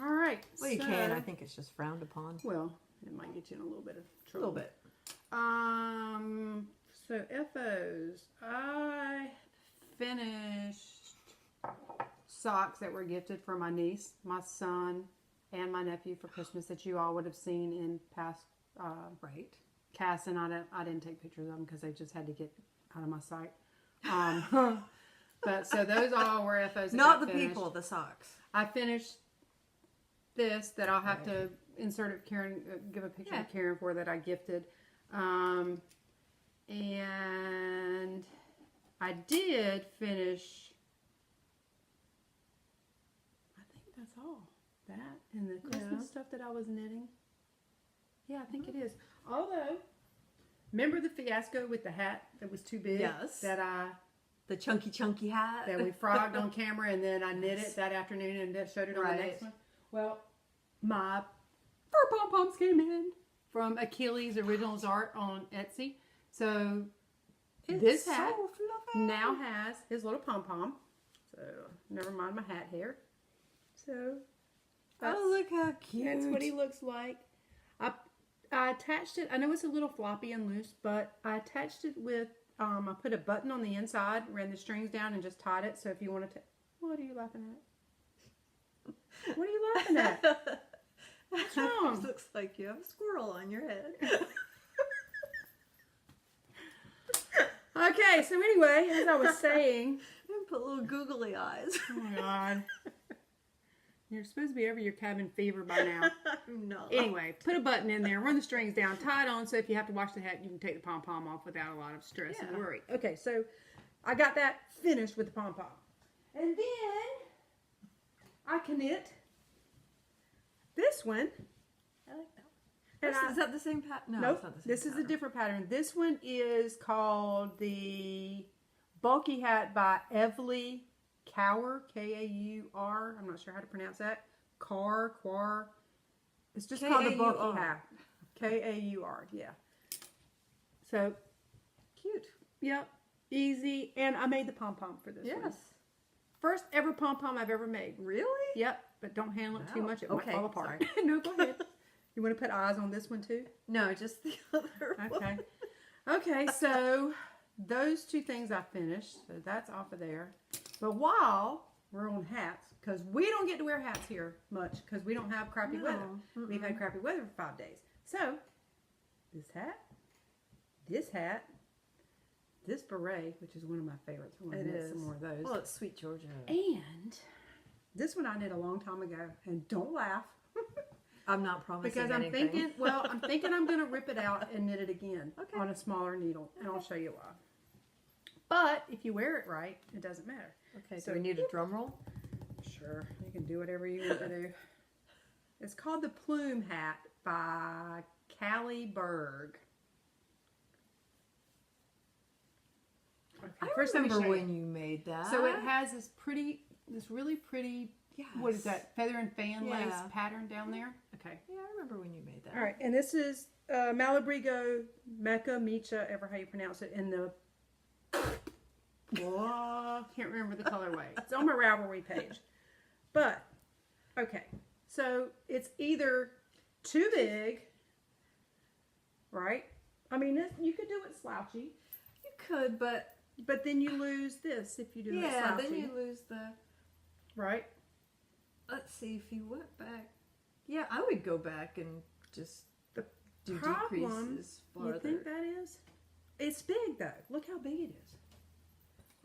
All right. Well, you can. I think it's just frowned upon. Well, it might get you in a little bit of A trouble. little bit. So FOs. I finished socks that were gifted for my niece, my son, and my nephew for Christmas that you all would have seen in past Right. casts, and I didn't take pictures of them because they just had to get out of my sight. But so those all were FOs. Not the people, the socks. I finished this that I'll have to insert of Karen, give a picture of Karen for that I gifted. And I did finish, I think that's all. That and the Christmas stuff that I was knitting. Yeah, I think it is. Although, remember the fiasco with the hat that was too big? Yes. The chunky hat. That we frogged on camera and then I knit it that afternoon and showed it on the next one. Well, my fur pom-poms came in from Achilles Originals Art on Etsy. So this hat now has his little pom-pom. So never mind my hat hair. So look how cute. that's what he looks like. I attached it. I know it's a little floppy and loose, but I attached it with I put a button on the inside, ran the strings down, and just tied it. So if you want to, what are you laughing at? What are you laughing at? What's wrong? It looks like you have a squirrel on your head. Okay, so anyway, as I was saying, And put little googly eyes. oh my God, you're supposed to be over your cabin fever by now. No. Anyway, put a button in there, run the strings down, tie it on, so if you have to wash the hat, you can take the pom-pom off without a lot of stress and worry. Okay, so I got that finished with the pom-pom. And then I can knit this one. I like that one. Is that the same pattern? No, Nope, it's not the same this is pattern. a different pattern. This one is called the Bulky Hat by Evely Kaur, K-A-U-R. I'm not sure how to pronounce that. Quar. It's just called the Bulky Hat. K-A-U-R, yeah. So, Cute. yep, easy. And I made the pom-pom for this one. Yes. First ever pom-pom I've ever made. Really? Yep, but don't handle it too Wow. much. It Okay, might fall apart. sorry. No, go ahead. You want to put eyes on this one too? No, just the other one. Okay. Okay, so those two things I finished, so that's off of there. But while we're on hats, because we don't get to wear hats here much because we don't have crappy weather. We've had crappy weather for 5 days. So, this hat, this beret, which is one of my favorites. I want to knit some more of those. Well, it's Sweet Georgia. And this one I knit a long time ago. And don't laugh. I'm not promising because anything. I'm thinking I'm going to rip it out and knit it again on a smaller needle. And I'll show you why. But if you wear it right, it doesn't matter. Okay, so we need a drum roll? Sure, you can do whatever you want to do. It's called the Plume Hat by Callie Berg. Okay, I first let me remember show when you made that. So it has this really pretty, what is that, feather and fan lace Yeah. pattern down there? Okay. Yeah, I remember when you made that. All right, and this is Malabrigo Mecca Micha, ever how you pronounce it, in the... Oh, can't remember the colorway. It's on my Ravelry page. But, okay, so it's either too big, right? I mean, you could do it slouchy. You could, but then you lose this if you do it slouchy. yeah, then you lose the... Right? Let's see, if you went back... Yeah, I would go back and just do decreases farther. You think that is? It's big, though. Look how big it is.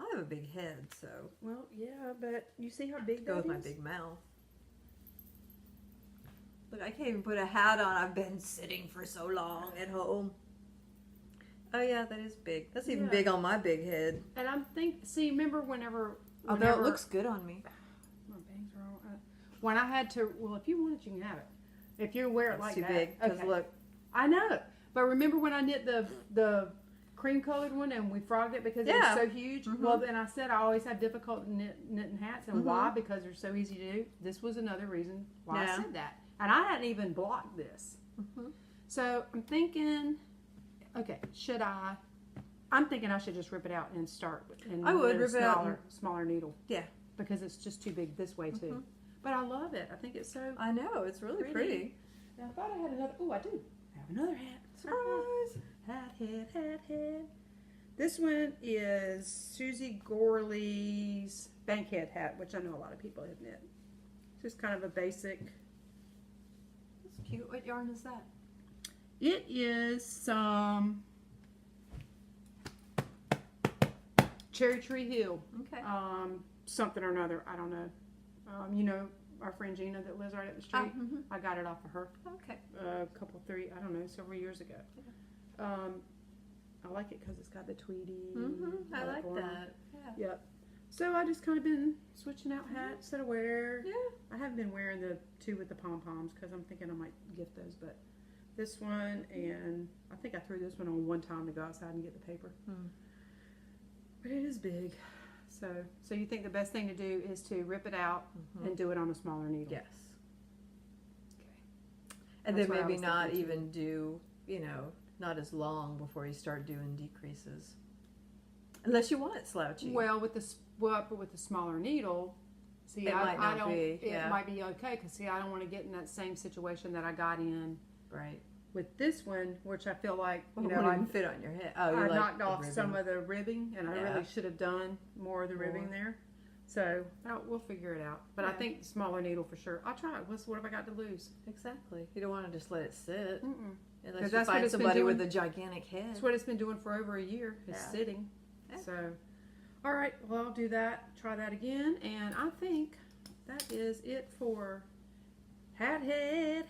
I have a big head, so... Well, yeah, but you see how big Go that with my is? big mouth. Look, I can't even put a hat on. I've been sitting for so long at home. Oh yeah, that is big. That's even big on my big head. And I'm remember whenever Although it looks good on me. My bangs are all when I had to, well, if you want it, you can have it. If you wear it like too that. big. Because look. I know. But remember when I knit the cream colored one and we frogged it because it was so huge? Well, then I said I always have difficulty knitting hats. And why? Because they're so easy to do. This was another reason why I said that. And I hadn't even blocked this. So I'm thinking, okay, I'm thinking I should just rip it out and start and I would rip it out. Smaller needle. Yeah. Because it's just too big this way too. But I love it. I think it's so I know, it's really pretty. Now, I thought I had another. Oh, I do. I have another hat. Surprise! Hat. This one is Susie Gorley's Bankhead hat, which I know a lot of people have knit. Just kind of a basic. That's cute. What yarn is that? It is some Cherry Tree Hill. Okay. Something or another. I don't know. You know, our friend Gina that lives right up the street. I got it off of her. Okay. Several years ago. I like it because it's got the tweedy. I like that. Yeah. Yep. So I just kind of been switching out hats that I wear. Yeah. I haven't been wearing the two with the pom-poms because I'm thinking I might gift those, but this one, and I think I threw this one on one time to go outside and get the paper. But it is big. So you think the best thing to do is to rip it out and do it on a smaller needle? Yes. Okay. And That's then what I maybe was not thinking, even do, not as long before you start doing decreases. Unless you want it slouchy. Well, with the smaller needle, see, It might not be, It might be okay because I don't want to get in that same situation that I got in. Right. With this one, which I feel like It won't even fit on your head. Oh, I like knocked the off ribbon. some of the ribbing, and I Yeah. really should have done more of the ribbing there. So we'll figure it out. But I Yeah. think the smaller needle for sure. I'll try it. What have I got to lose? Exactly. You don't want to just let it sit. Unless you that's what find it's been somebody doing. with a gigantic head. That's what it's been doing for over a year. Is sitting. Yeah. So, all right. Well, I'll do that. Try that again, and I think that is it for hat head.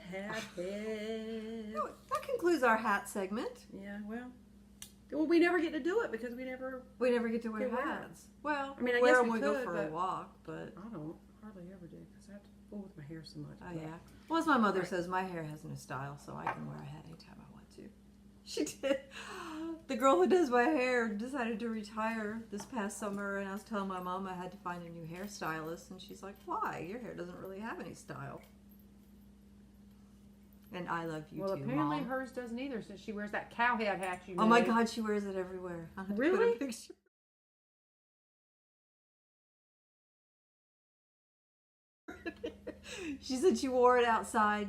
Oh, that concludes our hat segment. Yeah. Well, we never get to do it because we never get to wear Get wear hats. Well, I mean, I wear guess them we when we go could, for a but- walk, but I don't hardly ever do because I have to fool with my hair so much. oh but- yeah. Well, as my mother says, my hair has no style, so I can wear a hat anytime I want to. She did. The girl who does my hair decided to retire this past summer, and I was telling my mom I had to find a new hairstylist, and she's like, "Why? Your hair doesn't really have any style." And I love you Well, too, apparently Mom. hers doesn't either since she wears that cow head hat you Oh my made. God, she wears it everywhere. I'll have to Really? Put a picture. She said she wore it outside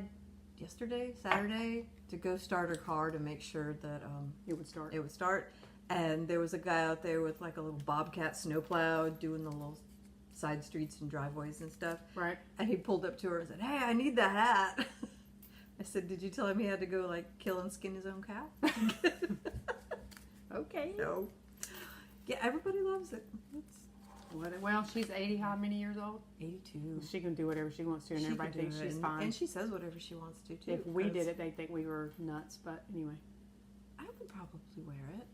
yesterday, Saturday, to go start her car to make sure that It would start. it would start. And there was a guy out there with like a little bobcat snowplow doing the little side streets and driveways and stuff. Right. And he pulled up to her and said, "Hey, I need that hat." I said, "Did you tell him he had to go like kill and skin his own cow?" Okay. No. Yeah, everybody loves it. Well, she's 80, how many years old? 82. She can do whatever she wants to, and She everybody can do thinks it, she's and- fine. And she says whatever she wants to, too. If we did That's- it, they'd think we were nuts, but anyway. I would probably wear it.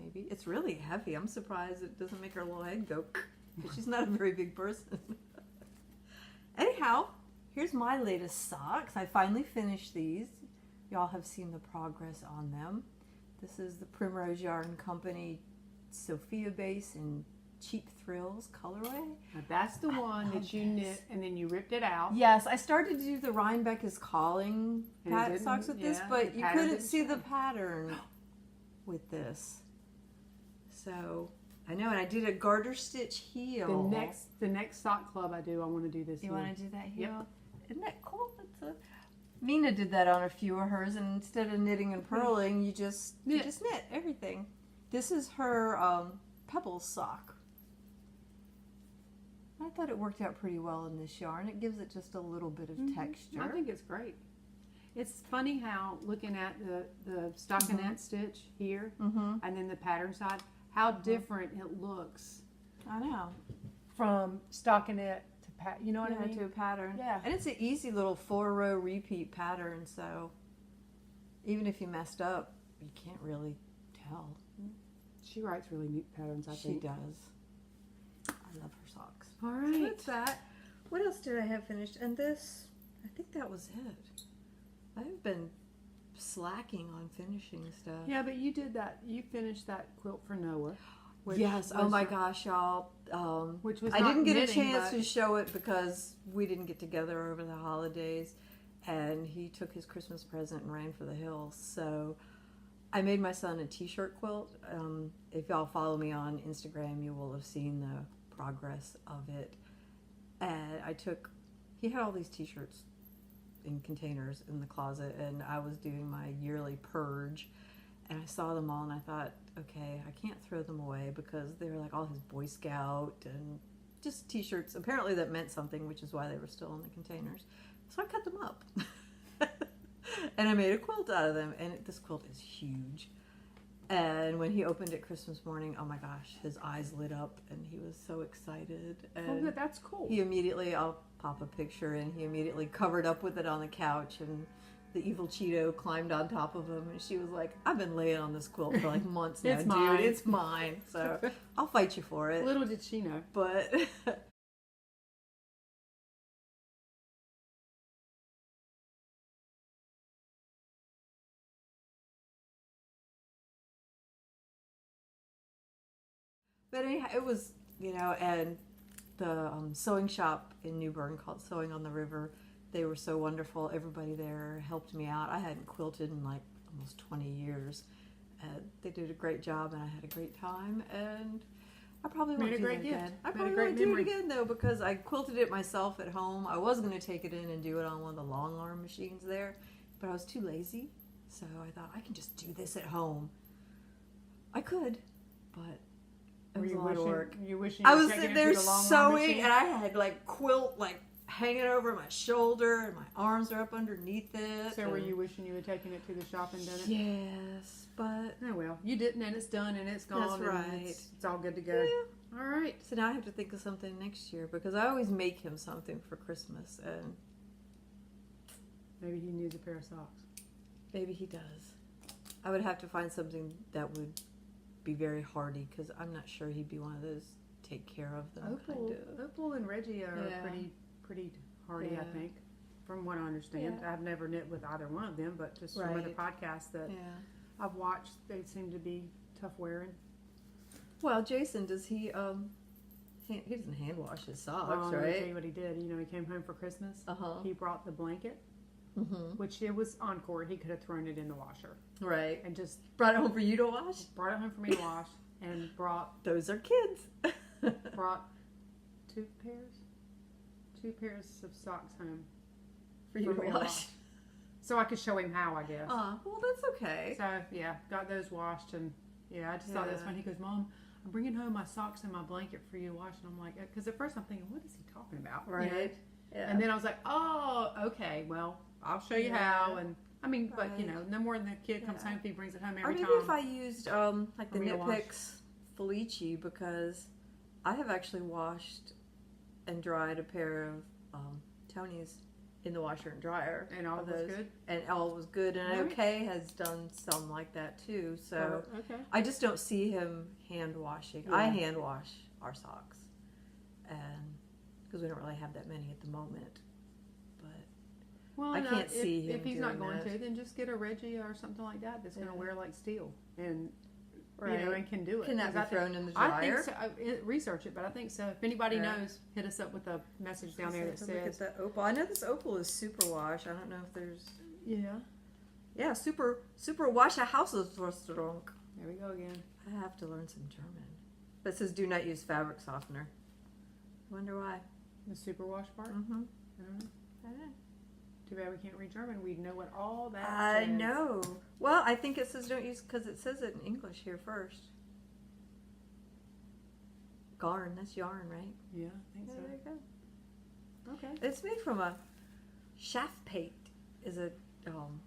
Maybe. It's really heavy. I'm surprised it doesn't make her little head go, because she's not a very big person. Anyhow, here's my latest socks. I finally finished these. Y'all have seen the progress on them. This is the Primrose Yarn Company Sophia base in Cheap Thrills colorway. Now that's the one love that you knit this. and then you ripped it out. Yes, I started to do the Rhinebeck is Calling And it didn't- socks with this, yeah, but the you pattern couldn't didn't see the show. pattern with this. So, I know, and I did a garter stitch heel. The next sock club I do, I want to do this. You heel. want to do that heel? Yep. Isn't that cool? Mina did that on a few of hers, and instead of knitting and purling, you just knit everything. This is her Pebbles sock. I thought it worked out pretty well in this yarn. It gives it just a little bit of texture. I think it's great. It's funny how looking at the stockinette stitch here and then the pattern side, how different it looks I know. from stockinette to you know what I mean? To a pattern. Yeah. And it's an easy little 4-row repeat pattern, so even if you messed up, you can't really tell. She writes really neat patterns, I She think. does. I love her socks. All So right. that's that. What else did I have finished? And this, I think that was it. I've been slacking on finishing stuff. Yeah, but you did that. You finished that quilt for Noah. Which Yes. Oh was my your- gosh, y'all. Which was I not didn't get a knitting, chance but- to show it because we didn't get together over the holidays, and he took his Christmas present and ran for the hills. So I made my son a t-shirt quilt. If y'all follow me on Instagram, you will have seen the progress of it. And he had all these t-shirts in containers in the closet, and I was doing my yearly purge, and I saw them all, and I thought, okay, I can't throw them away because they're like all his Boy Scout and just t-shirts apparently that meant something, which is why they were still in the containers. So I cut them up and I made a quilt out of them, and this quilt is huge. And when he opened it Christmas morning, oh my gosh, his eyes lit up and he was so excited. And Oh, good. That's cool. he immediately, I'll pop a picture, and he immediately covered up with it on the couch, and the evil Cheeto climbed on top of him, and she was like, "I've been laying on this quilt for like months now, It's dude. mine." It's mine. So I'll fight you for it." Little did she know. But anyhow, it was, and the sewing shop in New Bern called Sewing on the River, they were so wonderful. Everybody there helped me out. I hadn't quilted in like almost 20 years. They did a great job, and I had a great time, and I probably won't Made a do great that gift. again. I Made a probably great won't do it memory. again, though, because I quilted it myself at home. I was going to take it in and do it on one of the long arm machines there, but I was too lazy, so I thought, I can just do this at home. I could, but it was a lot of work. You wishing I you was were sitting taking it there to the long arm sewing, machine? and I had like quilt like hanging over my shoulder, and my arms are up underneath it. So were and- you wishing you had taken it to the shop and done it? Yes, but Oh well, you didn't, and it's done, and it's gone. That's and right. It's all good to go. yeah. All right. So now I have to think of something next year, because I always make him something for Christmas, and Maybe he needs a pair of socks. maybe he does. I would have to find something that would be very hardy, because I'm not sure he'd be one of those take care of them Opal and Reggie are Yeah. pretty hardy, I Yeah. think, from what I understand. Yeah. I've never knit with either one of them, but just from other Right. podcasts that Yeah. I've watched, they seem to be tough wearing. Well, Jason, does he he doesn't hand wash his socks, Well, let me tell right? you what he did. You know, he came home for Christmas. Uh-huh. He brought the blanket, Mm-hmm. which it was encore. He could have thrown it in the washer Right. and just Brought it home for you to wash? brought it home for me to wash, and brought Those are kids. two pairs of socks home For you to me wash. so I could show him how, I guess. Well, that's okay. So yeah, got those washed, and Yeah, I just thought that's funny. He goes, Mom, I'm bringing home my socks and my blanket for you to wash. And I'm like, because at first I'm thinking, what is he talking about? Right. You know? Yeah. And then I was like, oh, okay, well, I'll show you how. And I mean, but you know, no more than the kid comes home if he brings it home every time. Or maybe if I used like the Nitpicks Felici, because I have actually washed and dried a pair of Tony's in the washer and dryer. And all was good? And all was good. And OK has done some like that too. So I just don't see him hand washing. I hand wash our socks. And because we don't really have that many at the moment. Well, I can't see him if he's not going that. to, then just get a Reggie or something like that that's going to wear like steel and Right. you know, and can do it. Can that be thrown in the dryer? I think so. Research it, but I think so. If anybody knows, hit us up with a message down there that says. Look at that opal. I know this opal is super wash. I don't know if there's. Yeah, super wash a Hausverstrunk. There we go again. I have to learn some German. But it says do not use fabric softener. I wonder why. The super wash part? Mm-hmm. I don't know. I don't know. Too bad we can't read German. We'd know what all that I says. know. Well, I think it says don't use, because it says it in English here first. Garn, that's yarn, right? Yeah, I think so. There you go. Okay. It's made from a Schafpate, is a some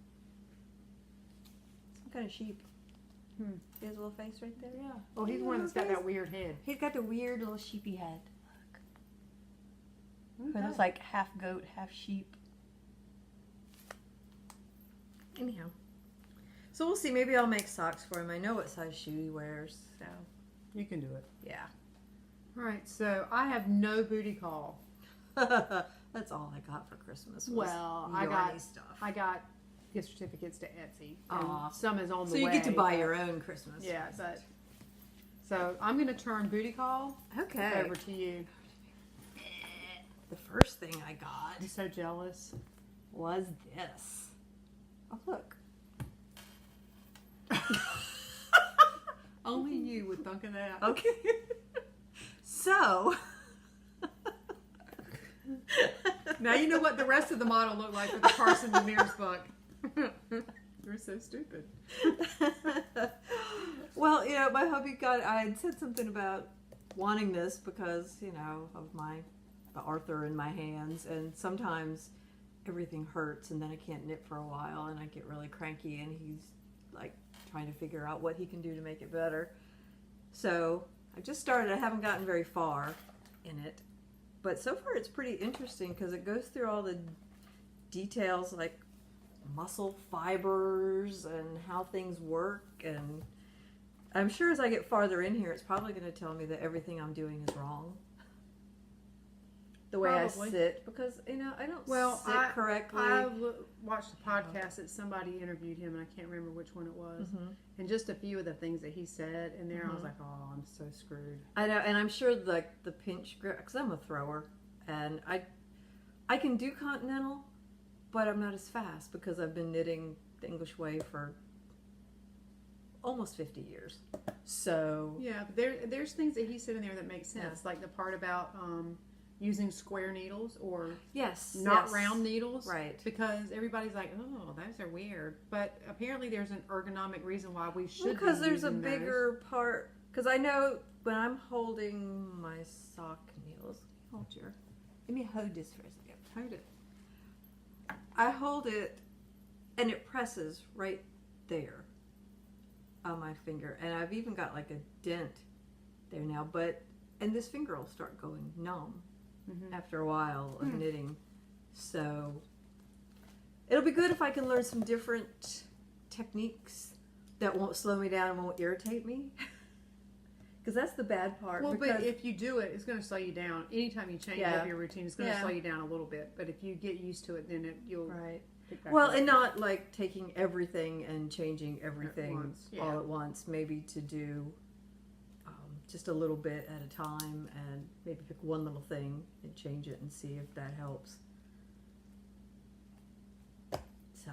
kind of sheep. He has a little face right there. Yeah. Oh, he's one that's got that weird head. He's got the weird little sheepy head. Okay. It looks like half goat, half sheep. Anyhow. So we'll see. Maybe I'll make socks for him. I know what size shoe he wears. So You can do it. yeah. All right. So I have no booty call. That's all I got for Christmas. Was Well, I got gift certificates to Etsy. And some is on the way. So you get to buy your own Christmas. Yeah, but so I'm going to turn booty call Okay. over to you. The first thing I got I'm so jealous. was this. Oh, look. Only you would think of that. Okay. So. Now you know what the rest of the model looked like with the Carson Demirs book. You're so stupid. Well, you know, my hubby I had said something about wanting this because, you know, of the Arthur in my hands, and sometimes everything hurts and then I can't knit for a while and I get really cranky, and he's like trying to figure out what he can do to make it better. So I just started. I haven't gotten very far in it, but so far it's pretty interesting because it goes through all the details like muscle fibers and how things work, and I'm sure as I get farther in here it's probably going to tell me that everything I'm doing is wrong. The way Probably. I sit, because you know I don't sit correctly. I watched a podcast that somebody interviewed him, and I can't remember which one it was. And just a few of the things that he said in there, I was like, "Oh, I'm so screwed." I know, and I'm sure the pinch grip, because I'm a thrower, and I can do continental, but I'm not as fast because I've been knitting the English way for almost 50 years. So yeah, but there's things that he said in there that make sense, like the part about using square needles or not round needles, right? Because everybody's like, oh, those are weird, but apparently there's an ergonomic reason why we should. Because there's a bigger part. Because I know when I'm holding my sock needles, let me hold this for a second. Hold it. I hold it, and it presses right there on my finger, and I've even got like a dent there now. And this finger will start going numb after a while of knitting. So it'll be good if I can learn some different techniques that won't slow me down and won't irritate me. Because that's the bad part. Well, but if you do it, it's going to slow you down. Anytime you change up your routine, it's going to slow you down a little bit. But if you get used to it, then you'll pick back up. And not like taking everything and changing everything all at once. Maybe to do just a little bit at a time, and maybe pick one little thing and change it and see if that helps. So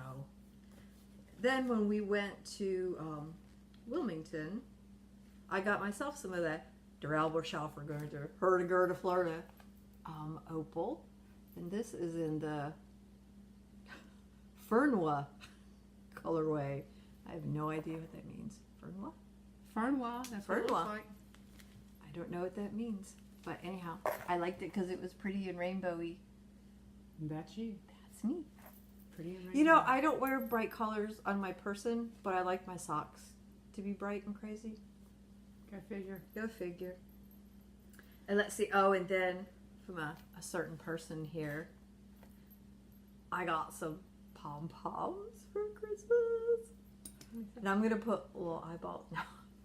then when we went to Wilmington, I got myself some of that Duralberschaufergerde, Hurtigerde Florida opal, and this is in the Fernwa colorway. I have no idea what that means. Fernwa? Fernois, that's what it looks Fernois. like. I don't know what that means. But anyhow, I liked it because it was pretty and rainbowy. That's you. That's me. Pretty and You know, I don't wear bright colors on my person, but I like my socks to be bright and crazy. Go figure. Go figure. And let's see. Oh, and then from a certain person here, I got some pom-poms for Christmas. And I'm going to put little eyeballs. No,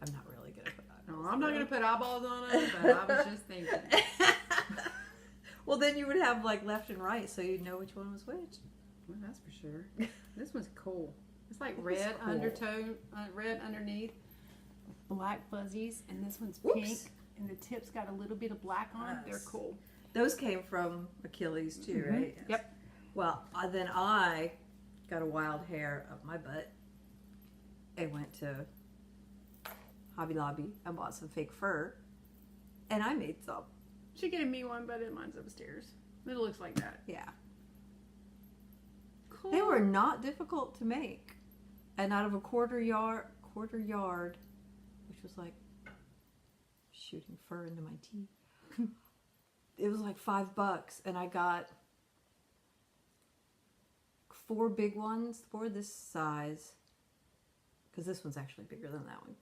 I'm not really going to put eyeballs. No, I'm not going to put eyeballs on it, but I was just thinking. Well, then you would have like left and right, so you'd know which one was which. Well, that's for sure. This one's cool. It's like It is red cool. undertone, red underneath, black fuzzies, and this one's Whoops. pink, and the tip's got a little bit of black on it. They're Nice. cool. Those came from Achilles too, Mhm. right? Yep. Well, then I got a wild hair up my butt. I went to Hobby Lobby and bought some fake fur, and I made some. She gave me one, but mine's upstairs. It looks like that. Yeah. Cool. They were not difficult to make. And out of a quarter yard, which was like shooting fur into my teeth, it was like $5, and I got 4 big ones, 4 this size, because this one's actually bigger than that one.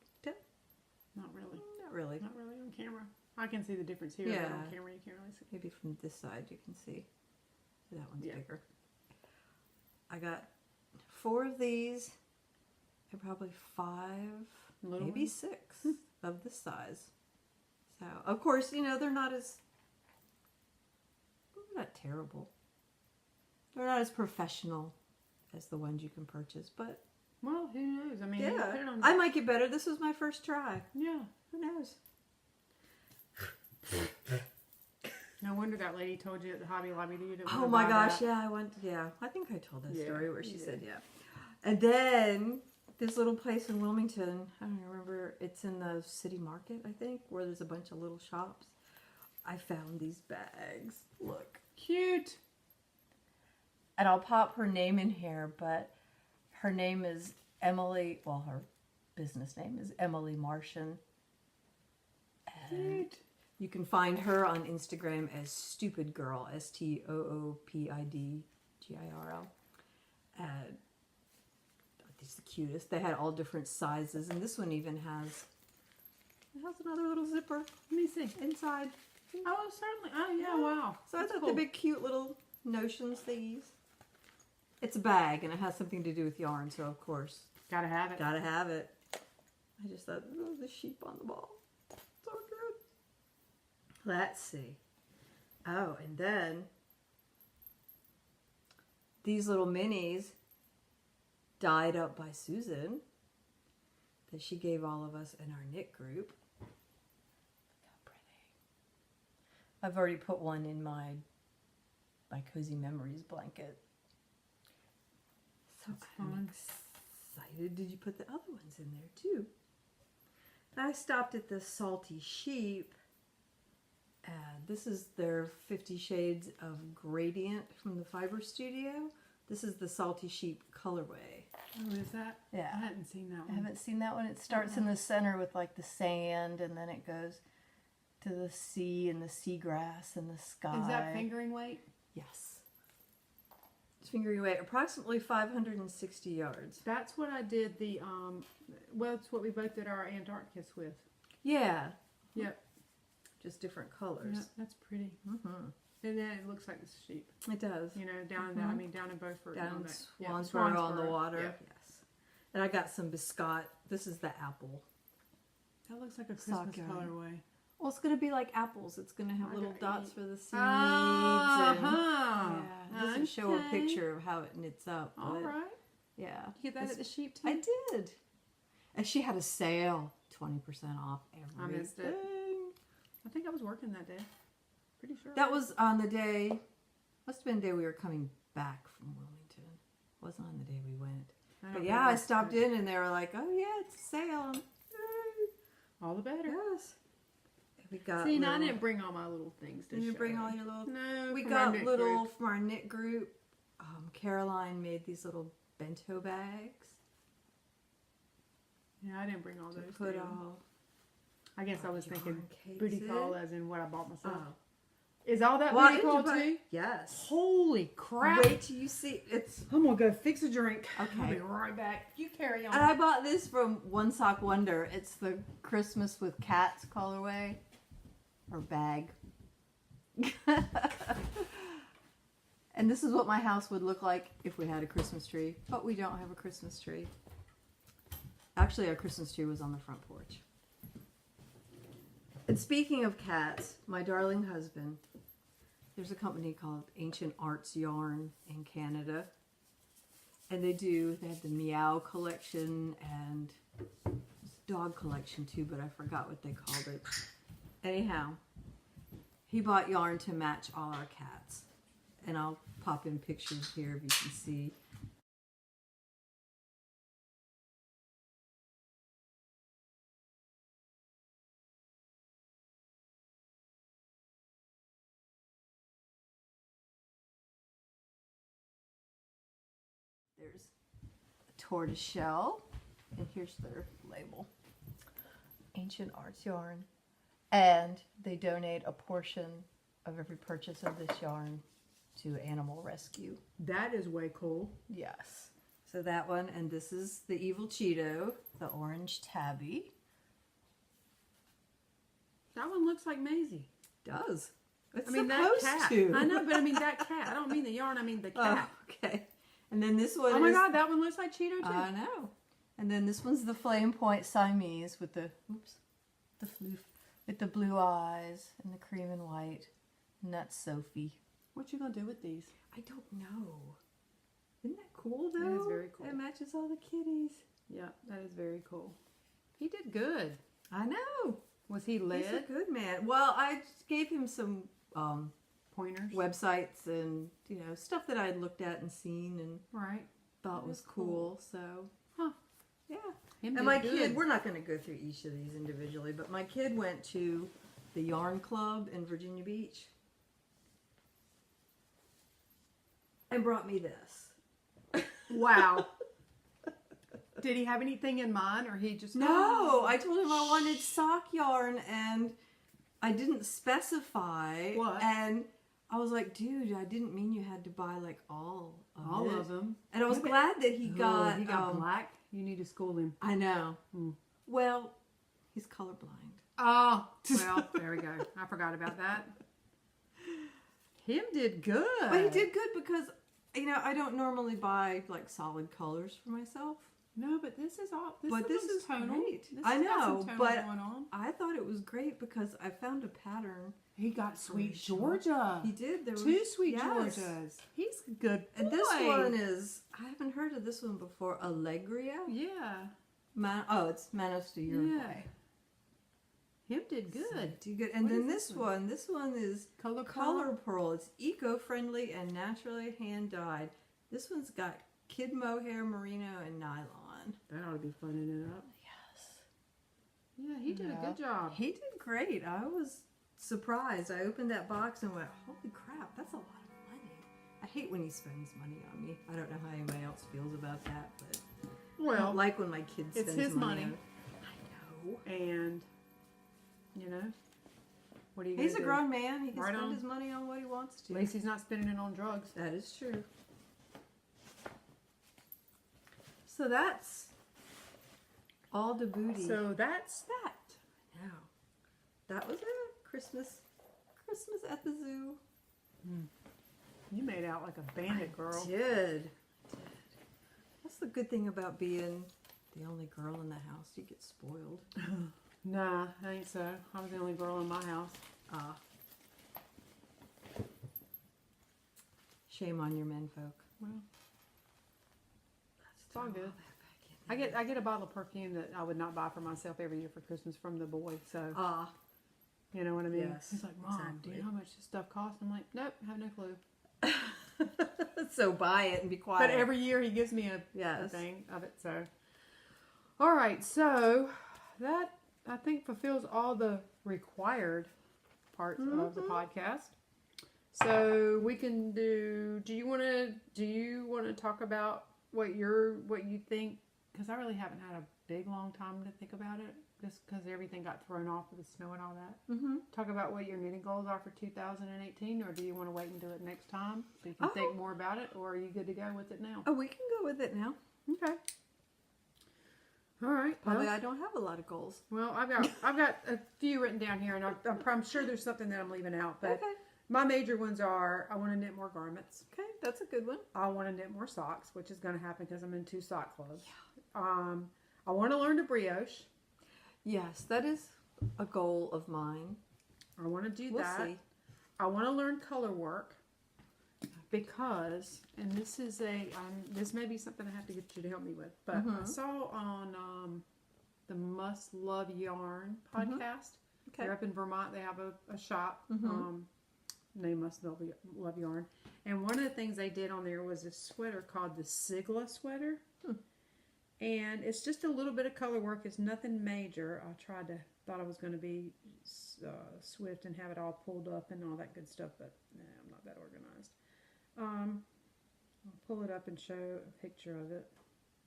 Not really. Not really. Not really on camera. I can see the difference here, Yeah. but on camera you can't really see. Maybe from this side you can see that one's Yeah. bigger. I got 4 of these and probably 5, Little maybe ones? 6 of this size. So, of course, you know, they're not terrible. They're not as professional as the ones you can purchase, but Well, who knows? I mean, you can put it yeah, on. I might get better. This was my first try. Yeah. Who knows? No wonder that lady told you at the Hobby Lobby that you didn't Oh wanna my buy gosh, that. yeah. I think I told that Yeah, story where she you said, did. yeah. And then this little place in Wilmington, I don't remember, it's in the city market, I think, where there's a bunch of little shops. I found these bags. Look. Cute. And I'll pop her name in here, but her name is Emily, well, her business name is Emily Martian. And Cute. you can find her on Instagram as Stupid Girl, STOOPIDGIRL. And these are the cutest. They had all different sizes, and this one even has another little zipper. Let me see. Inside. Oh, certainly. Oh, yeah. Wow. So I That's thought cool. the big cute little notions they use. It's a bag, and it has something to do with yarn, so of course, Gotta have it. gotta have it. I just thought, oh, the sheep on the ball. So good. Let's see. Oh, and then these little minis dyed up by Susan that she gave all of us in our knit group. Look how pretty. I've already put one in my Cozy Memories blanket. So That's I'm fun. excited. Did you put the other ones in there too? I stopped at the Salty Sheep, and this is their 50 Shades of Gradient from the Fiber Studio. This is the Salty Sheep colorway. Oh, is that? Yeah. I hadn't seen that I one. haven't seen that one. It starts in the center with like the sand, and then it goes to the sea and the seagrass and the sky. Is that fingering weight? Yes. It's fingering away approximately 560 yards. That's what I did the, well, it's what we both did our Antarcticus with. Yeah. Yep. Just different colors. Yeah, that's pretty. Mm-hmm. And then it looks like the sheep. It does. You know, down in the, I mean, down in Beaufort. Down on in that- yeah, Swansboro on the water. Yep. Yes. And I got some biscuit. This is the apple. That looks like a Sock Christmas yarn. colorway. Well, it's going to be like apples. It's going to have I little got dots you. for the seeds. Uh-huh. And, yeah, it doesn't show a Okay. picture of how it knits up. All but right. Yeah. You get that It's- at the sheep too? I did. And she had a sale. 20% off I everything. missed it. I think I was working that day. Pretty sure. That was on the day, must have been the day we were coming back from Wilmington. It wasn't on the day we went. don't But yeah, remember. I stopped in and they were like, oh yeah, it's a sale. Yay. All the better. Yes. We got See, now I little- didn't bring all my little things to Did you show bring all you. your little... No. We from our got knit little, group. from our knit group, Caroline made these little bento bags. Yeah, I didn't bring all to those. put down. all. I guess I was yarn thinking cases booty in. call as in what I bought myself. Oh. Is all that Well, booty call too? Yes. Holy crap! Wait till you see it's. I'm gonna go fix a drink. Okay. I'll be right back. You carry on. And I bought this from One Sock Wonder. It's the Christmas with Cats colorway or bag. And this is what my house would look like if we had a Christmas tree, but we don't have a Christmas tree. Actually, our Christmas tree was on the front porch. And speaking of cats, my darling husband, there's a company called Ancient Arts Yarn in Canada. And they have the Meow collection and dog collection too, but I forgot what they called it. Anyhow, he bought yarn to match all our cats. And I'll pop in pictures here if you can see. There's a tortoise shell, and here's their label. Ancient Arts Yarn. And they donate a portion of every purchase of this yarn to Animal Rescue. That is way cool. Yes. So that one, and this is the Evil Cheeto, the orange tabby. That one looks like Maisie. Does. It's I mean supposed that cat. to. I know, but I mean that cat. I don't mean the yarn. I mean the cat. Oh, okay. And then this one Oh my is... god, that one looks like Cheeto too. I know. And then this one's the Flame Point Siamese with the, the floof, with the blue eyes and the cream and white. And that's Sophie. What you gonna do with these? I don't know. Isn't that cool though? It is very cool. It matches all the kitties. Yeah, that is very cool. He did good. I know. Was he led? He's a good man. Well, I just gave him some Pointers? websites and, stuff that I had looked at and seen and Right. thought was cool. So, yeah. Him And did my good. kid, we're not going to go through each of these individually, but my kid went to the Yarn Club in Virginia Beach and brought me this. Wow. Did he have anything in mind, or he just... No, I told him I wanted sock yarn, and I didn't specify. What? And I was like, dude, I didn't mean you had to buy like all All of them. And I was glad that he got... He got black. You need to school him. I know. Hmm. Well, he's colorblind. Oh, well, there we go. I forgot about that. Him did good. But he did good because, I don't normally buy like solid colors for myself. No, but this is all. This is tonal. great. This I has got know, some tonal but going on. I thought it was great because I found a pattern. He got Sweet sure. Georgia. He did. There Two was, Sweet yes. Georgias. He's a good boy. And this one is, I haven't heard of this one before, Allegria. Yeah. It's Manos de Uruguay. Yeah. Him did good. So, do good. And What then is this one is Color Color Pearl. It's eco-friendly and naturally hand-dyed. This one's got kid mohair, merino, and nylon. That ought to be funning it up. Yes. Yeah, he did a good job. He did great. I was surprised. I opened that box and went, holy crap, that's a lot of money. I hate when he spends money on me. I don't know how anybody else feels about that, but I Well, don't like when my kid spends it's his money. on I know. And, what are you He's a gonna do? grown man. He can Right spend on. his money on what he wants to. At least he's not spending it on drugs. That is true. So that's all the booty. So that's that. Now, that was it. Christmas at the zoo. You made out like a bandit girl. Did. That's the good thing about being the only girl in the house. You get spoiled. Nah, I ain't so. I was the only girl in my house. Shame on your menfolk. Well, Let's it's all throw good. that back in I get a bottle of perfume that I would not buy for myself every year for Christmas from the boy. So you know what I mean? Yes, He's like, Mom, do exactly. you know how much this stuff costs? I'm like, nope, have no clue. So buy it and be quiet. But every year he gives me a Yes. thing of it. So, all right. So that I think fulfills all the required parts of the podcast. So we can do. Do you want to talk about what you think? Because I really haven't had a big long time to think about it, just because everything got thrown off with the snow and all that. Mm-hmm. Talk about what your knitting goals are for 2018, or do you want to wait and do it next time so you can think more about it, or are you good to go with it now? Oh, we can go with it now. Okay. All right. Probably well, I don't have a lot of goals. Well, I've got a few written down here, and I'm sure there's something that I'm leaving out. But Okay. my major ones are: I want to knit more garments. Okay, that's a good one. I want to knit more socks, which is going to happen because I'm in 2 sock clubs. Yeah. I want to learn to brioche. Yes, that is a goal of mine. I want to do We'll that. see. I want to learn color work because, and this is this may be something I have to get you to help me with, but I saw on the Must Love Yarn podcast. Okay. They're up in Vermont. They have a shop named Must Love Yarn, and one of the things they did on there was a sweater called the Sigla sweater. And it's just a little bit of color work. It's nothing major. Thought I was going to be swift and have it all pulled up and all that good stuff, but nah, I'm not that organized. I'll pull it up and show a picture of it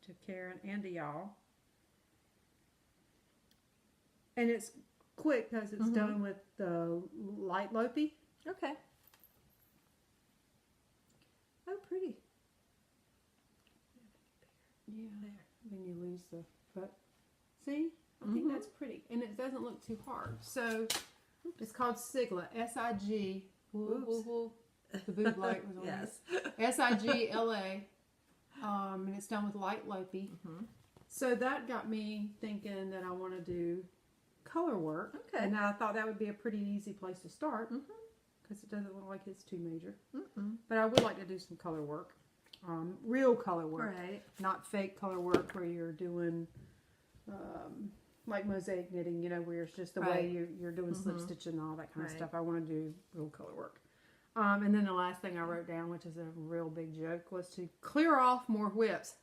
to Karen and to y'all. And it's quick because it's done with the light Lopi. Okay. Oh, pretty. Yeah. There. Then you lose the foot. See? I think that's pretty. And it doesn't look too hard. So, it's called Sigla. S-I-G. The boob light was on Yes. S-I-G-L-A. And it's done with light Lopi. So, that got me thinking that I want to do color work. Okay. And I thought that would be a pretty easy place to start. Because it doesn't look like it's too major. But I would like to do some color work. Real color work, Right. not fake color work where you're doing like mosaic knitting, where it's just the way you're doing slip stitch and all that kind of stuff. I want to do real color work. And then the last thing I wrote down, which is a real big joke, was to clear off more whips.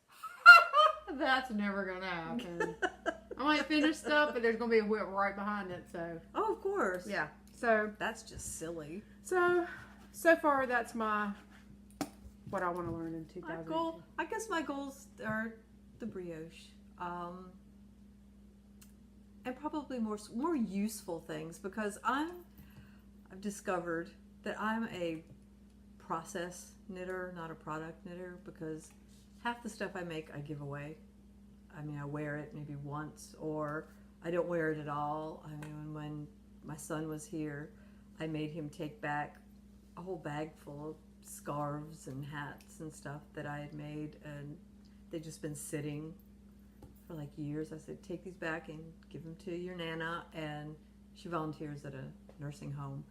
That's never going to happen. I might finish stuff, but there's going to be a whip right behind it. So, Oh, of course. yeah. So, That's just silly. so far, that's what I want to learn in 2018. I guess my goals are the brioche. And probably more useful things, because I've discovered that I'm a process knitter, not a product knitter, because half the stuff I make I give away. I mean, I wear it maybe once, or I don't wear it at all. I mean, when my son was here, I made him take back a whole bag full of scarves and hats and stuff that I had made, and they'd just been sitting for like years. I said, take these back and give them to your Nana, and she volunteers at a nursing home.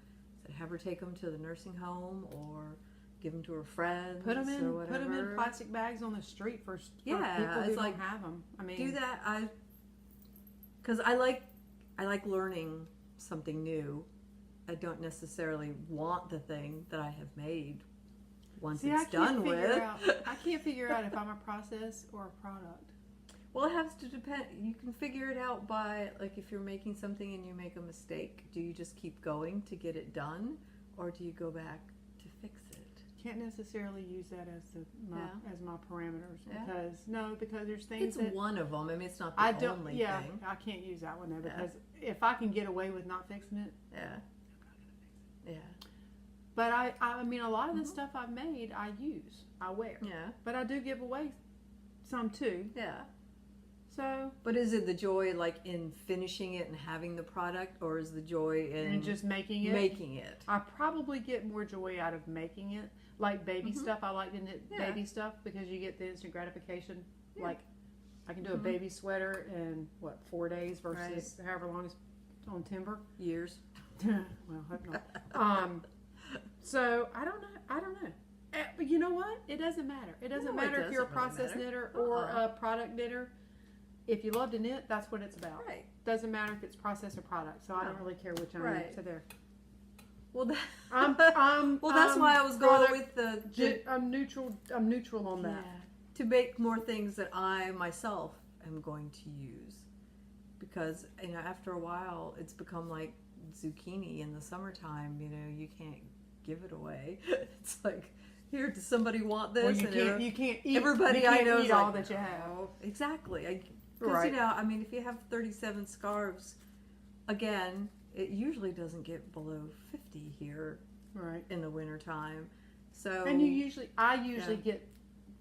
I said, have her take them to the nursing home or give them to her friends. Put them or whatever. in plastic bags on the street for people it's who like, don't have them. I mean, do that. Because I like learning something new. I don't necessarily want the thing that I have made once it's done with. I can't figure out if I'm a process or a product. Well, it has to depend. You can figure it out by, like, if you're making something and you make a mistake, do you just keep going to get it done, or do you go back to fix it? Can't necessarily use that as as my parameters because there's things It's that one of them. I mean, it's not the only thing. I can't use that one though, because if I can get away with not fixing it, Yeah. I'm not gonna fix it. Yeah. But I mean, a lot of the stuff I've made, I use, I wear. Yeah. But I do give away some too. Yeah. So. But is it the joy, like, in finishing it and having the product, or is the joy in just making it? Making it. I probably get more joy out of making it. Like baby stuff, I like to knit baby stuff because you get the instant gratification. Yeah. Like, I can do a baby sweater in, 4 days versus however long it's on timber? Years. Well, hope not. So, I don't know. But you know what? It doesn't matter. It doesn't matter if you're a process knitter or a product knitter. If you love to knit, that's what it's about. Right. Doesn't matter if it's process or product. So I don't really care which I knit. So there. Well, well, that's why I was going with the I'm neutral on that. Yeah. To make more things that I myself am going to use, because after a while it's become like zucchini in the summertime. You can't give it away. It's like, here, does somebody want this? Well, you can't eat. Everybody you can't I know eat is all like, that you have. exactly. Because, you know, I mean, if you have 37 scarves, again, it usually doesn't get below 50 here in the wintertime. So, and I usually get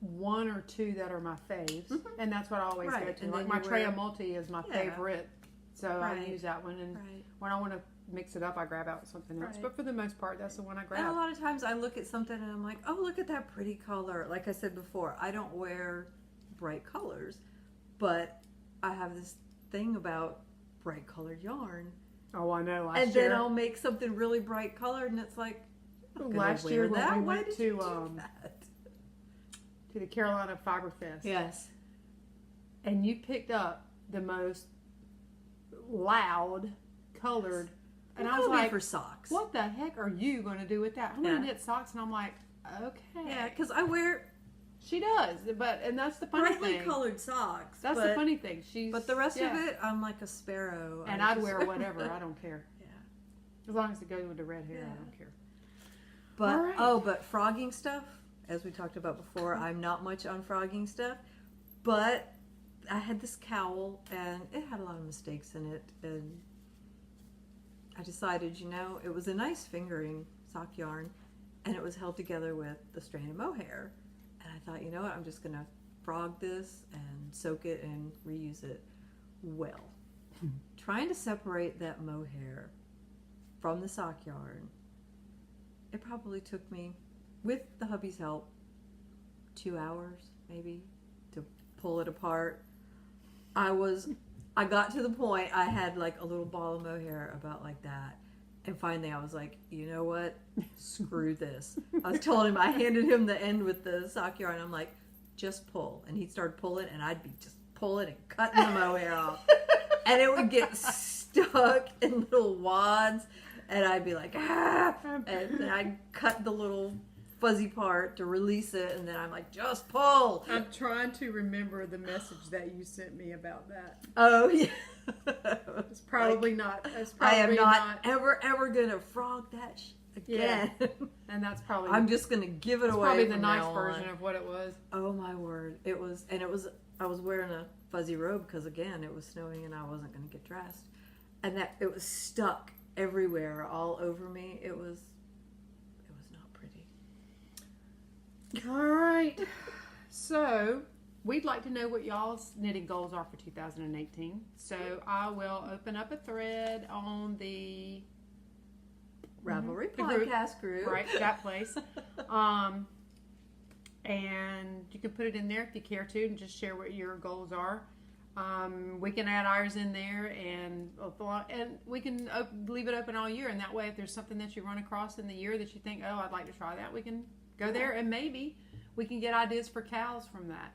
one or two that are my faves, and that's what I always go to. And like my Trea Multi is my favorite, so I use that one. And when I want to mix it up, I grab out something else. But for the most part, that's the one I grab. And a lot of times I look at something and I'm like, oh, look at that pretty color. Like I said before, I don't wear bright colors, but I have this thing about bright colored yarn. Oh, I know. And then I'll make something really bright colored, and it's like, last year when we went to the Carolina Fiber Fest. Yes. And you picked up the most loud colored, and I was like, for socks. What the heck are you going to do with that? I'm going to knit socks, and I'm like, okay. Yeah, because I wear. She does, and that's the funny brightly thing. colored socks. That's the funny thing. But the rest of it, I'm like a sparrow. And I'd wear whatever. I don't care. Yeah. As long as it goes with the red hair, I don't care. But but frogging stuff, as we talked about before, I'm not much on frogging stuff. But I had this cowl, and it had a lot of mistakes in it, and I decided, you know, it was a nice fingering sock yarn, and it was held together with the strand of mohair. And I thought, you know what, I'm just going to frog this and soak it and reuse it. Well, trying to separate that mohair from the sock yarn, it probably took me, with the hubby's help, 2 hours maybe to pull it apart. I got to the point, I had like a little ball of mohair about like that. And finally I was like, you know what? Screw this. I was telling him, I handed him the end with the sock yarn. I'm like, just pull. And he'd start pulling, and I'd be just pulling and cutting the mohair off. And it would get stuck in little wads. And I'd be like, ah! And then I'd cut the little fuzzy part to release it. And then I'm like, just pull. I'm trying to remember the message that you sent me about that. Oh, yeah. It's probably not. I am not ever gonna frog that again. Yeah. And that's probably. I'm just gonna give it away. Probably the nice version of what it was. Oh my word! It was. I was wearing a fuzzy robe because again it was snowing and I wasn't gonna get dressed, and that it was stuck everywhere, all over me. It was not pretty. All right. So. We'd like to know what y'all's knitting goals are for 2018. So I will open up a thread on the Ravelry podcast group. Right, that place. And you can put it in there if you care to, and just share what your goals are. We can add ours in there, and we can leave it open all year. And that way, if there's something that you run across in the year that you think, oh, I'd like to try that, we can go there, and maybe we can get ideas for cows from that.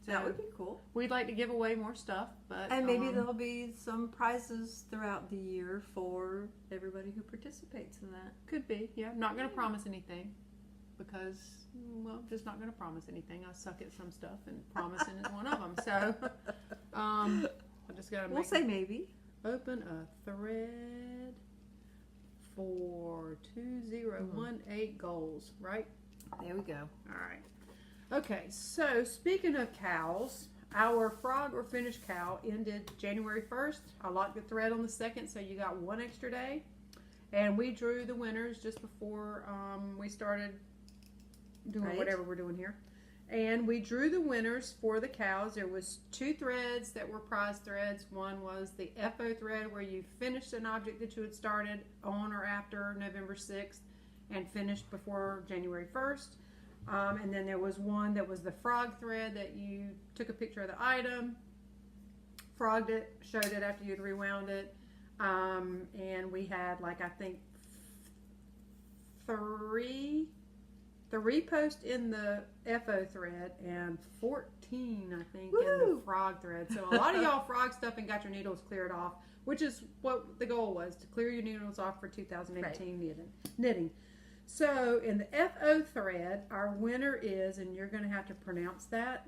So that would be cool. We'd like to give away more stuff, and maybe there'll be some prizes throughout the year for everybody who participates in that. Could be, yeah. I'm not going to promise anything because, well, just not going to promise anything. I suck at some stuff, and promising is one of them. So, I just got to. We'll say maybe. Open a thread for 2018 goals. Right. There we go. All right. Okay, so speaking of cows, our frog or finish cow ended January 1st. I locked the thread on the 2nd, so you got one extra day. And we drew the winners just before we started doing whatever we're doing here. And we drew the winners for the cows. There was 2 threads that were prize threads. One was the FO thread, where you finished an object that you had started on or after November 6th and finished before January 1st. And then there was one that was the frog thread, that you took a picture of the item, frogged it, showed it after you'd rewound it. And we had, like, I think 3 posts in the FO thread and 14, I think, in the frog thread. So a lot of y'all frog stuff and got your needles cleared off, which is what the goal was, to clear your needles off for 2018 knitting. So in the FO thread, our winner is, and you're going to have to pronounce that.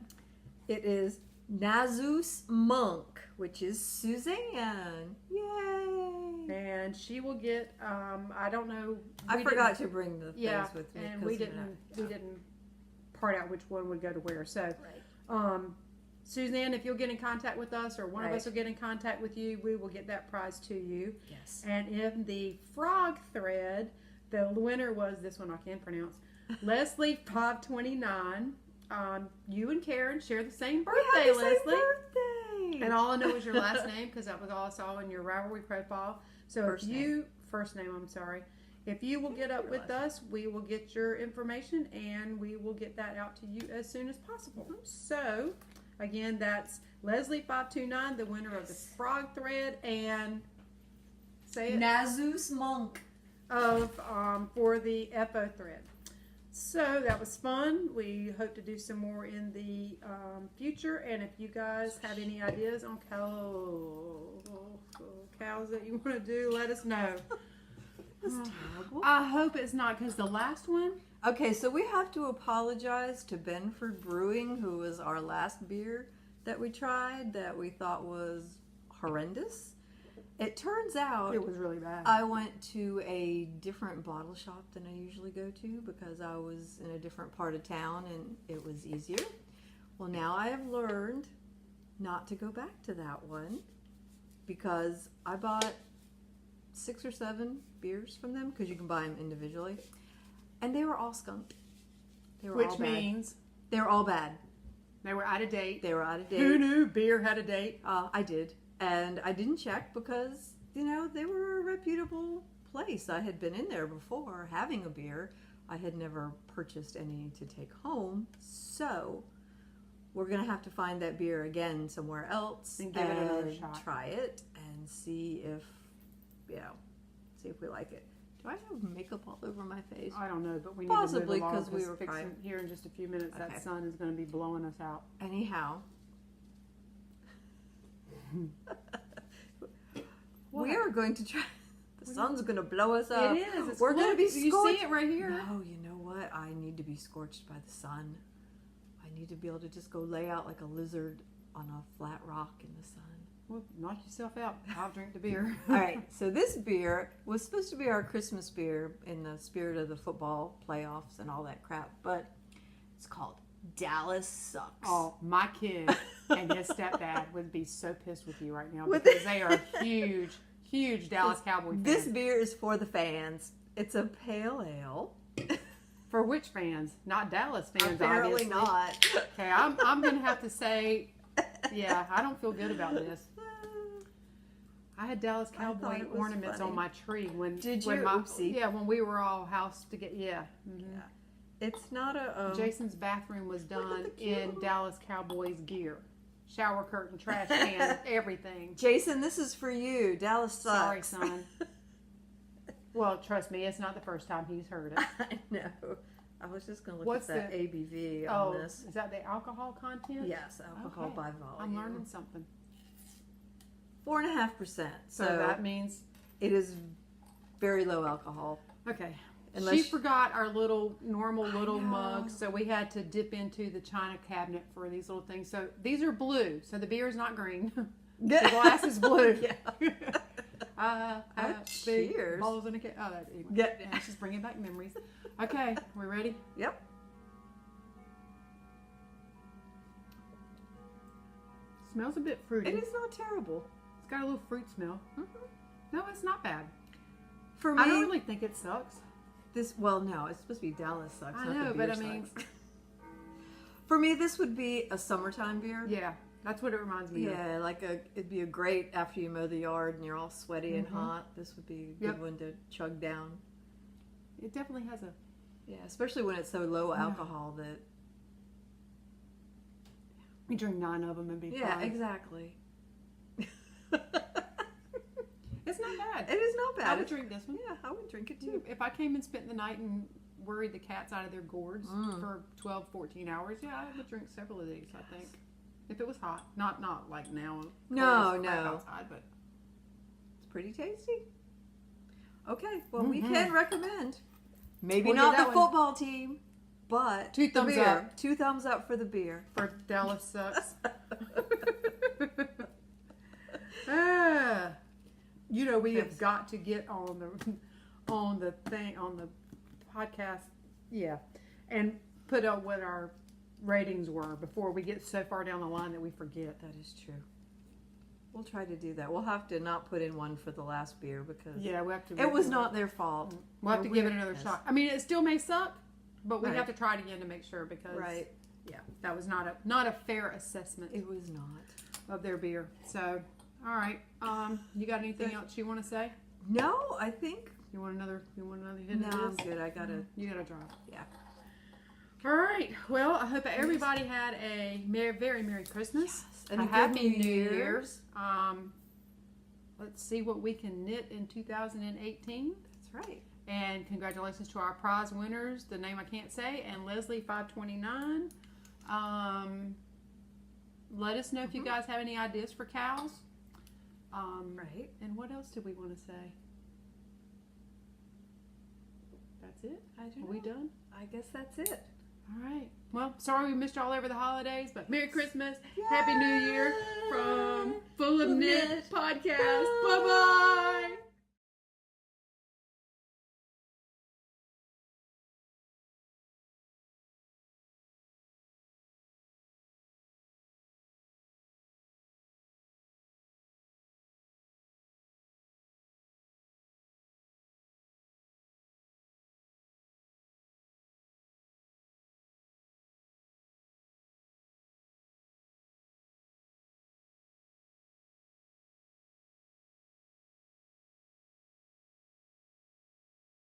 It is Nazus Monk, which is Suzanne. Yay! And she will get, I don't know. I forgot to bring the things with me. And we didn't part out which one would go to where. So, Suzanne, if you'll get in contact with us or one of Right. us will get in contact with you, we will get that prize to you. Yes. And in the frog thread, the winner was this one I can't pronounce. Leslie 529. You and Karen share the same birthday, Leslie. Birthday. And all I know is your last name because that was all I saw in your Ravelry profile. So First name. First name, I'm sorry. If you will get up with us, we will get your information and we will get that out to you as soon as possible. So, again, that's Leslie 529, the winner of the frog thread, and say it Nazus Monk. for the FO thread. So that was fun. We hope to do some more in the future. And if you guys have any ideas on cows that you want to do, let us know. That's terrible. I hope it's not because the last one. Okay, so we have to apologize to Benford Brewing, who was our last beer that we tried that we thought was horrendous. It turns out It was really bad. I went to a different bottle shop than I usually go to because I was in a different part of town and it was easier. Well, now I have learned not to go back to that one because I bought 6 or 7 beers from them because you can buy them individually, and they were all skunked. They were all Which bad. means They were all bad. they were out of date. They were out of Who date. knew beer had a date? I did, and I didn't check because they were a reputable place. I had been in there before having a beer. I had never purchased any to take home, so we're gonna have to find that beer again somewhere else And give it another shot. Try it and see if we like it. Do I have makeup all over my face? I don't know, but we need Possibly to move along 'cause we were fixing- crying. here in just a few minutes. Okay. That sun is going to be blowing us out. Anyhow, What? we are going to try. The sun's going to blow us up. It is. It's We're going to be look, you scorched. see it right here. No, you know what? I need to be scorched by the sun. I need to be able to just go lay out like a lizard on a flat rock in the sun. Well, knock yourself out. I'll drink the beer. All right, so this beer was supposed to be our Christmas beer in the spirit of the football playoffs and all that crap, but it's called Dallas Sucks. Oh, my kid and his stepdad would be so pissed with you right now Would because they? they are huge, huge Dallas Cowboy fans. This beer is for the fans. It's a pale ale. For which fans? Not Dallas fans, Apparently obviously. not. Okay, I'm going to have to say, yeah, I don't feel good about this. I had Dallas I thought Cowboy it was ornaments funny. on my tree when Did when you? my, Oopsie. yeah, when we were all housed together. Yeah. Mhm. Yeah. It's not a. Jason's bathroom was at done the cute in little- Dallas Cowboys gear. Shower curtain, trash can, everything. Jason, this is for you. Dallas Sorry, Sucks. son. Well, trust me, it's not the first time he's heard it. I know. I was just going to look What's at that the- ABV Oh, on this. is that the alcohol content? Yes, alcohol Okay. by volume. I'm learning something. 4.5%. So So that means, it is very low alcohol. okay. Unless She forgot our normal little know. mugs, so we had to dip into the china cabinet for these little things. So these are blue, so the beer is not green. The glass is blue. Yeah. Big cheers. balls in a ca- Oh, that, anyway. Yeah. Yeah, it's just bringing back memories. Okay, we ready? Yep. Smells a bit fruity. It is not terrible. It's got a little fruit smell. No, it's not bad. For me, I don't really think it sucks. no, it's supposed to be Dallas Sucks. I not know, the but beer I mean- sucks. For me, this would be a summertime beer. Yeah, that's what it reminds me of. Yeah, it'd be a great after you mow the yard and you're all sweaty and hot. This would be a good Yep. one to chug down. It definitely has a. Yeah, especially when it's so low alcohol that. You drink 9 of them and be Yeah, fine. exactly. It's not bad. It is not I bad. would drink this one. Yeah, I would drink it too. If I came and spent the night and worried the cats out of their gourds for 12, 14 hours, yeah, I would drink several of these, I think. If it was hot. Not like now. No, cold as crap no. outside, but It's pretty tasty. Okay, well, we Mhm. can recommend. Maybe We'll not get the that one. football team, but 2 the thumbs beer. up. 2 thumbs up for the beer. for Dallas Sucks. You know, we have Yes. got to get on the thing on the podcast, yeah, and put up what our ratings were before we get so far down the line that we forget. That is true. We'll try to do that. We'll have to not put in one for the last beer because we have to. It was not their fault. We'll have to give it another shot. I mean, it still may suck, but we Right. have to try it again to make sure because Right. yeah, that was not a fair assessment It was not. of their beer. So, all right, you got anything else you want to say? No, I think. You want another hit? No, of I'm this? good. I gotta. You gotta drive. Yeah. All right. Well, I hope everybody had a very Merry Christmas And a a good Happy New New Year's. Year's. Let's see what we can knit in 2018. That's right. And congratulations to our prize winners, the name I can't say, and Leslie 529. Let us know if you guys have any ideas for cows. Right. And what else did we want to say? That's it? I don't Are we know. done? I guess that's it. All right. Well, sorry we missed you all over the holidays, but Merry Christmas, Happy New Year from Full of Knit Podcast. Bye-bye.